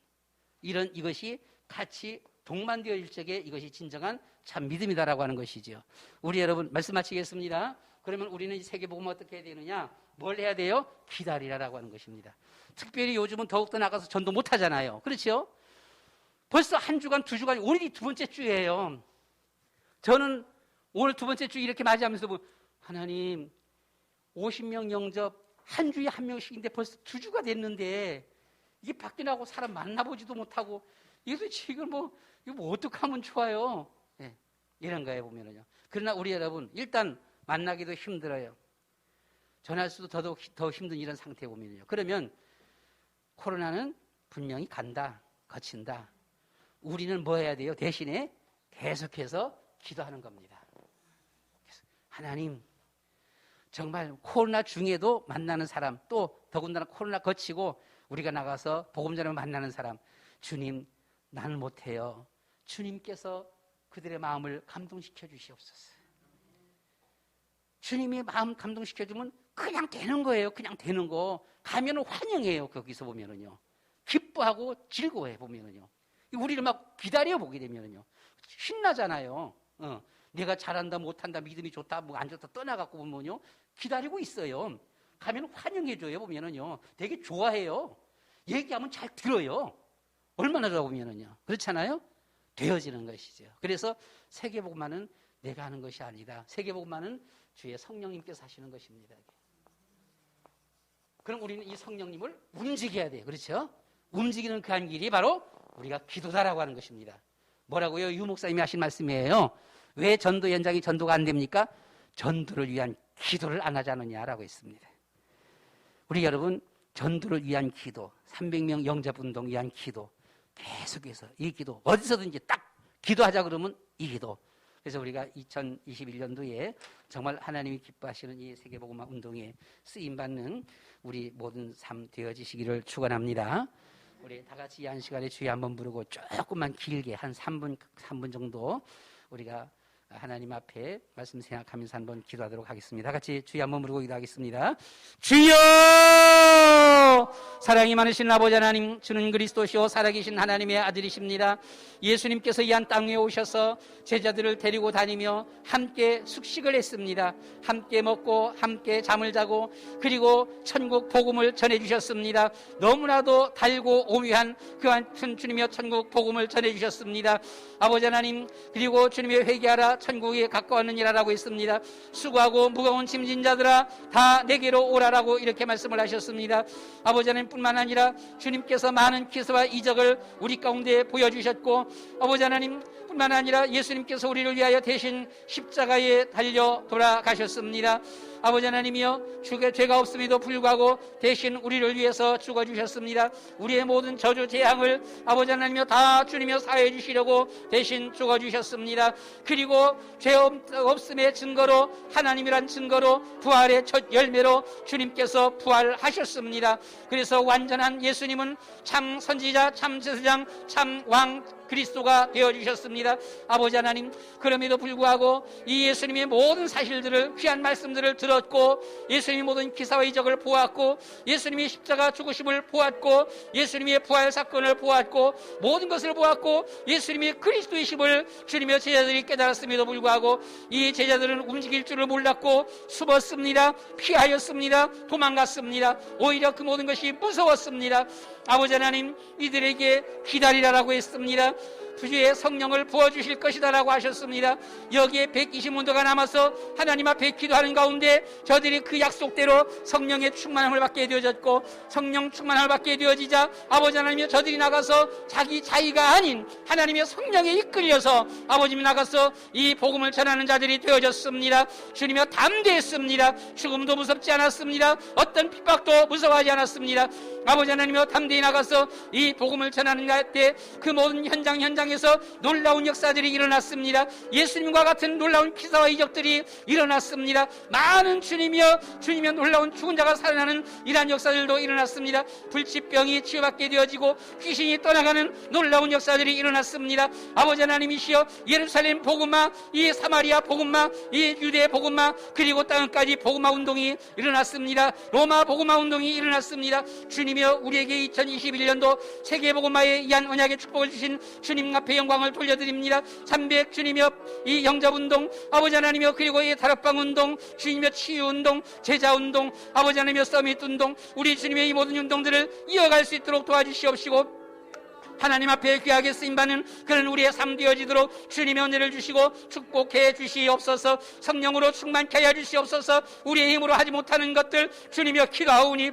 이것이 같이 동반되어질 적에 이것이 진정한 참 믿음이다라고 하는 것이지요. 우리 여러분, 말씀 마치겠습니다. 그러면 우리는 이 세계복음을 어떻게 해야 되느냐? 뭘 해야 돼요? 기다리라라고 하는 것입니다. 특별히 요즘은 더욱더 나가서 전도 못 하잖아요. 그렇죠? 벌써 한 주간, 2주간, 오늘이 2번째 주예요. 저는 오늘 2번째 주 이렇게 맞이하면서 하나님, 50명 영접 한 주에 1명씩인데 벌써 2주가 됐는데 이게 밖에 나고 사람 만나보지도 못하고 이거 지금 이거 어떻게 하면 좋아요? 이런 거에 보면은요. 그러나 우리 여러분, 일단 만나기도 힘들어요. 전할 수도 더 힘든 이런 상태에 보면요. 그러면 코로나는 분명히 간다, 거친다. 우리는 뭐 해야 돼요? 대신에 계속해서 기도하는 겁니다. 하나님, 정말 코로나 중에도 만나는 사람, 또 더군다나 코로나 거치고 우리가 나가서 복음 전하며 만나는 사람, 주님, 나는 못해요. 주님께서 그들의 마음을 감동시켜 주시옵소서. 주님이 마음 감동시켜주면 그냥 되는 거예요. 그냥 되는 거. 가면은 환영해요. 거기서 보면은요. 기뻐하고 즐거워해 보면은요. 우리를 막 기다려 보게 되면은요. 신나잖아요. 내가 잘한다, 못한다, 믿음이 좋다, 뭐 안 좋다 떠나갖고 보면요. 기다리고 있어요. 가면 환영해줘요. 보면은요. 되게 좋아해요. 얘기하면 잘 들어요. 얼마나 좋아 보면은요. 그렇잖아요? 되어지는 것이죠. 그래서 세계복음화는 내가 하는 것이 아니다. 세계복음화는 주의 성령님께서 하시는 것입니다. 그럼 우리는 이 성령님을 움직여야 돼요. 그렇죠? 움직이는 그 한 길이 바로 우리가 기도다라고 하는 것입니다. 뭐라고요? 유 목사님이 하신 말씀이에요. 왜 전도 현장이 전도가 안 됩니까? 전도를 위한 기도를 안 하지 않느냐라고 했습니다. 우리 여러분, 전도를 위한 기도, 300명 영접운동 위한 기도, 계속해서 이 기도, 어디서든지 딱 기도하자 그러면 이 기도. 그래서 우리가 2021년도에 정말 하나님이 기뻐하시는 이 세계복음화 운동에 쓰임받는 우리 모든 삶 되어지시기를 축원합니다. 우리 다 같이 이 한 시간에 주여 한번 부르고 조금만 길게 한 3분 정도 우리가 하나님 앞에 말씀 생각하면서 한번 기도하도록 하겠습니다. 다 같이 주여 한번 부르고 기도하겠습니다. 주여! 사랑이 많으신 아버지 하나님, 주는 그리스도시오 살아계신 하나님의 아들이십니다. 예수님께서 이 한 땅에 오셔서 제자들을 데리고 다니며 함께 숙식을 했습니다. 함께 먹고 함께 잠을 자고 그리고 천국 복음을 전해주셨습니다. 너무나도 달고 오묘한 그 한 주님의 천국 복음을 전해주셨습니다. 아버지 하나님, 그리고 주님의 회개하라 천국에 가까웠느니라라고 했습니다. 수고하고 무거운 짐진 자들아 다 내게로 오라라고 이렇게 말씀을 하셨습니다. 아버지 하나님뿐만 아니라 주님께서 많은 기사와 이적을 우리 가운데 보여주셨고, 아버지 하나님 뿐만 아니라 예수님께서 우리를 위하여 대신 십자가에 달려 돌아가셨습니다. 아버지 하나님이여, 죄가 없음에도 불구하고 대신 우리를 위해서 죽어주셨습니다. 우리의 모든 저주 재앙을 아버지 하나님이여 다 주님이여 사해 주시려고 대신 죽어주셨습니다. 그리고 죄 없음의 증거로, 하나님이란 증거로, 부활의 첫 열매로 주님께서 부활하셨습니다. 그래서 완전한 예수님은 참 선지자, 참 제사장, 참 왕 그리스도가 되어주셨습니다. 아버지 하나님, 그럼에도 불구하고 이 예수님의 모든 사실들을, 귀한 말씀들을 들었고, 예수님의 모든 기사와 이적을 보았고, 예수님의 십자가 죽으심을 보았고, 예수님의 부활 사건을 보았고, 모든 것을 보았고, 예수님이 그리스도이심을 주님의 제자들이 깨달았음에도 불구하고 이 제자들은 움직일 줄을 몰랐고 숨었습니다. 피하였습니다. 도망갔습니다. 오히려 그 모든 것이 무서웠습니다. 아버지 하나님, 이들에게 기다리라라고 했습니다. 주의 성령을 부어주실 것이다 라고 하셨습니다. 여기에 120문도가 남아서 하나님 앞에 기도하는 가운데 저들이 그 약속대로 성령의 충만함을 받게 되어졌고, 성령 충만함을 받게 되어지자 아버지 하나님이 저들이 나가서 자기 자의가 아닌 하나님의 성령에 이끌려서 아버님이 나가서 이 복음을 전하는 자들이 되어졌습니다. 주님이여 담대했습니다. 죽음도 무섭지 않았습니다. 어떤 핍박도 무서워하지 않았습니다. 아버지 하나님이여 담대히 나가서 이 복음을 전하는 때 그 모든 현장에서 놀라운 역사들이 일어났습니다. 예수님과 같은 놀라운 기사와 이적들이 일어났습니다. 많은 주님이여 놀라운 죽은 자가 살아나는 이러한 역사들도 일어났습니다. 불치병이 치유받게 되어지고 귀신이 떠나가는 놀라운 역사들이 일어났습니다. 아버지 하나님이시여, 예루살렘 복음화, 이 사마리아 복음화, 이 유대 복음화, 그리고 땅까지 복음화 운동이 일어났습니다. 로마 복음화 운동이 일어났습니다. 주님이여, 우리에게 2021년도 세계 복음화에 이한 언약의 축복을 주신 주님 앞에 영광을 돌려드립니다. 300 주님이여, 이 영접운동 아버지 하나님이여, 그리고 이 다락방 운동 주님이여, 치유운동, 제자운동 아버지 하나님이여, 서밋운동, 우리 주님의 이 모든 운동들을 이어갈 수 있도록 도와주시옵시고, 하나님 앞에 귀하게 쓰임받는 그런 우리의 삶 되어지도록 주님의 은혜를 주시고 축복해 주시옵소서. 성령으로 충만케 하여 주시옵소서. 우리의 힘으로 하지 못하는 것들 주님이여 기도하오니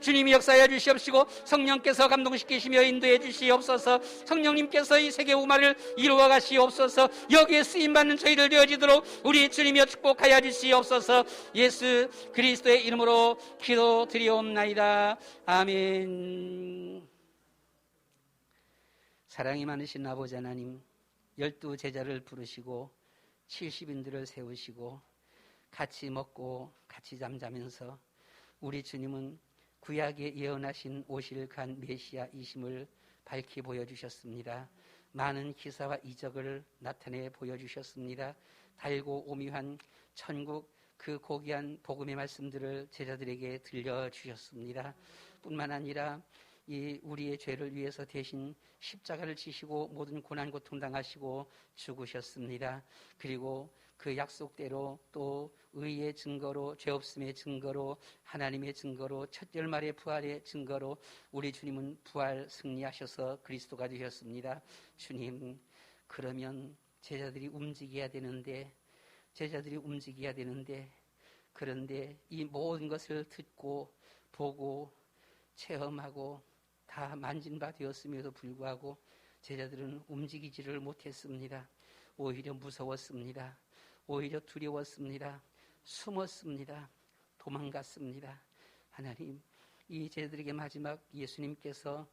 주님이 역사해 주시옵시고, 성령께서 감동시키시며 인도해 주시옵소서. 성령님께서 이 세계 우마를 이루어 가시옵소서. 여기에 쓰임받는 저희들 되어지도록 우리 주님이여 축복하여 주시옵소서. 예수 그리스도의 이름으로 기도드리옵나이다. 아멘. 사랑이 많으신 아버지 하나님, 12 제자를 부르시고 70인들을 세우시고 같이 먹고 같이 잠자면서 우리 주님은 구약에 예언하신 오실 간 메시아이심을 밝히 보여주셨습니다. 많은 기사와 이적을 나타내 보여주셨습니다. 달고 오묘한 천국 그 고귀한 복음의 말씀들을 제자들에게 들려주셨습니다. 뿐만 아니라 이 우리의 죄를 위해서 대신 십자가를 지시고 모든 고난 고통 당하시고 죽으셨습니다. 그리고 그 약속대로 또 의의 증거로, 죄 없음의 증거로, 하나님의 증거로, 첫 열말의 부활의 증거로 우리 주님은 부활 승리하셔서 그리스도가 되셨습니다. 주님, 그러면 제자들이 움직여야 되는데 그런데 이 모든 것을 듣고 보고 체험하고 다 만진 바 되었음에도 불구하고 제자들은 움직이지를 못했습니다. 오히려 무서웠습니다. 오히려 두려웠습니다. 숨었습니다. 도망갔습니다. 하나님, 이 제자들에게 마지막 예수님께서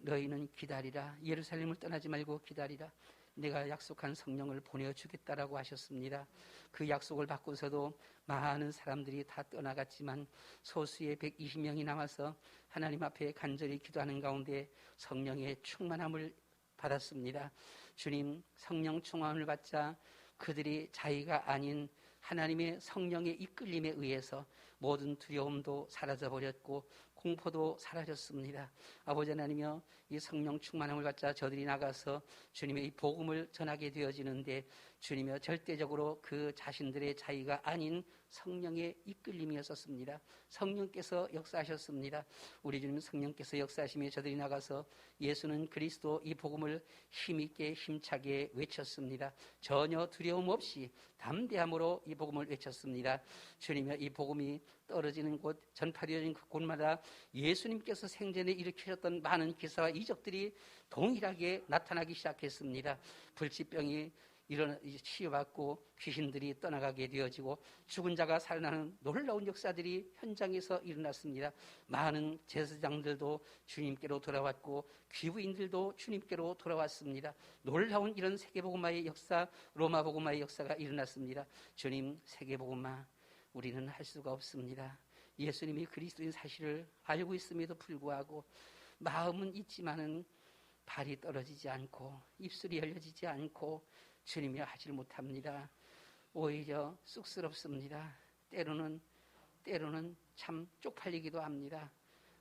너희는 기다리라. 예루살렘을 떠나지 말고 기다리라. 내가 약속한 성령을 보내주겠다라고 하셨습니다. 그 약속을 받고서도 많은 사람들이 다 떠나갔지만 소수의 120명이 남아서 하나님 앞에 간절히 기도하는 가운데 성령의 충만함을 받았습니다. 주님, 성령 충만을 받자 그들이 자기가 아닌 하나님의 성령의 이끌림에 의해서 모든 두려움도 사라져버렸고 공포도 사라졌습니다. 아버지 하나님이여, 이 성령 충만함을 받자 저들이 나가서 주님의 이 복음을 전하게 되어지는데 주님이여, 절대적으로 그 자신들의 자의가 아닌 성령의 이끌림이었습니다. 성령께서 역사하셨습니다. 우리 주님 성령께서 역사하시며 저들이 나가서 예수는 그리스도 이 복음을 힘있게 힘차게 외쳤습니다. 전혀 두려움 없이 담대함으로 이 복음을 외쳤습니다. 주님이여, 이 복음이 떨어지는 곳, 전파되어진 그 곳마다 예수님께서 생전에 일으키셨던 많은 기사와 이적들이 동일하게 나타나기 시작했습니다. 불치병이 치유받고 귀신들이 떠나가게 되어지고 죽은 자가 살아나는 놀라운 역사들이 현장에서 일어났습니다. 많은 제사장들도 주님께로 돌아왔고 귀부인들도 주님께로 돌아왔습니다. 놀라운 이런 세계복음화의 역사, 로마복음화의 역사가 일어났습니다. 주님, 세계복음화 우리는 할 수가 없습니다. 예수님이 그리스도인 사실을 알고 있음에도 불구하고 마음은 있지만은 발이 떨어지지 않고 입술이 열려지지 않고 주님이 하질 못합니다. 오히려 쑥스럽습니다. 때로는 참 쪽팔리기도 합니다.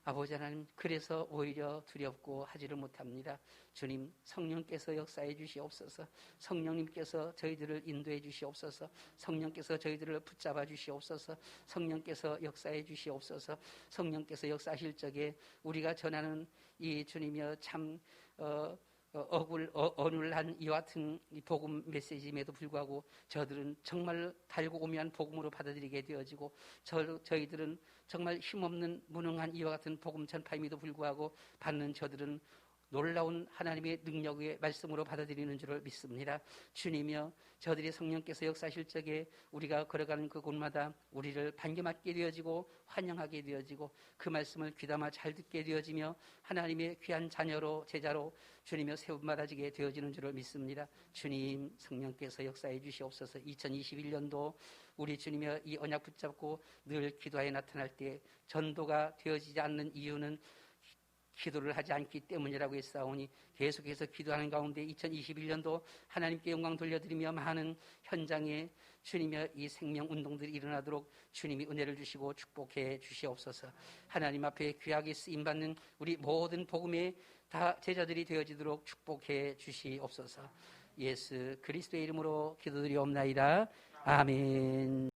아버지 하나님, 그래서 오히려 두렵고 하지를 못합니다. 주님, 성령께서 역사해 주시옵소서. 성령님께서 저희들을 인도해 주시옵소서. 성령께서 저희들을 붙잡아 주시옵소서. 성령께서 역사해 주시옵소서. 성령께서 역사하실 적에 우리가 전하는 이 주님이여 참 어눌한 이와 같은 이 복음 메시지임에도 불구하고 저들은 정말 달고 오묘한 복음으로 받아들이게 되어지고 저희들은 정말 힘없는 무능한 이와 같은 복음 전파임에도 불구하고 받는 저들은 놀라운 하나님의 능력의 말씀으로 받아들이는 줄을 믿습니다. 주님이여, 저들이 성령께서 역사하실 적에 우리가 걸어가는 그 곳마다 우리를 반겨맞게 되어지고 환영하게 되어지고 그 말씀을 귀담아 잘 듣게 되어지며 하나님의 귀한 자녀로 제자로 주님이여 세움받아지게 되어지는 줄을 믿습니다. 주님, 성령께서 역사해 주시옵소서. 2021년도 우리 주님이여 이 언약 붙잡고 늘 기도하여 나타날 때 전도가 되어지지 않는 이유는 기도를 하지 않기 때문이라고 했사오니 계속해서 기도하는 가운데 2021년도 하나님께 영광 돌려드리며 많은 현장에 주님의 이 생명운동들이 일어나도록 주님이 은혜를 주시고 축복해 주시옵소서. 하나님 앞에 귀하게 쓰임받는 우리 모든 복음의 다 제자들이 되어지도록 축복해 주시옵소서. 예수 그리스도의 이름으로 기도드리옵나이다. 아멘.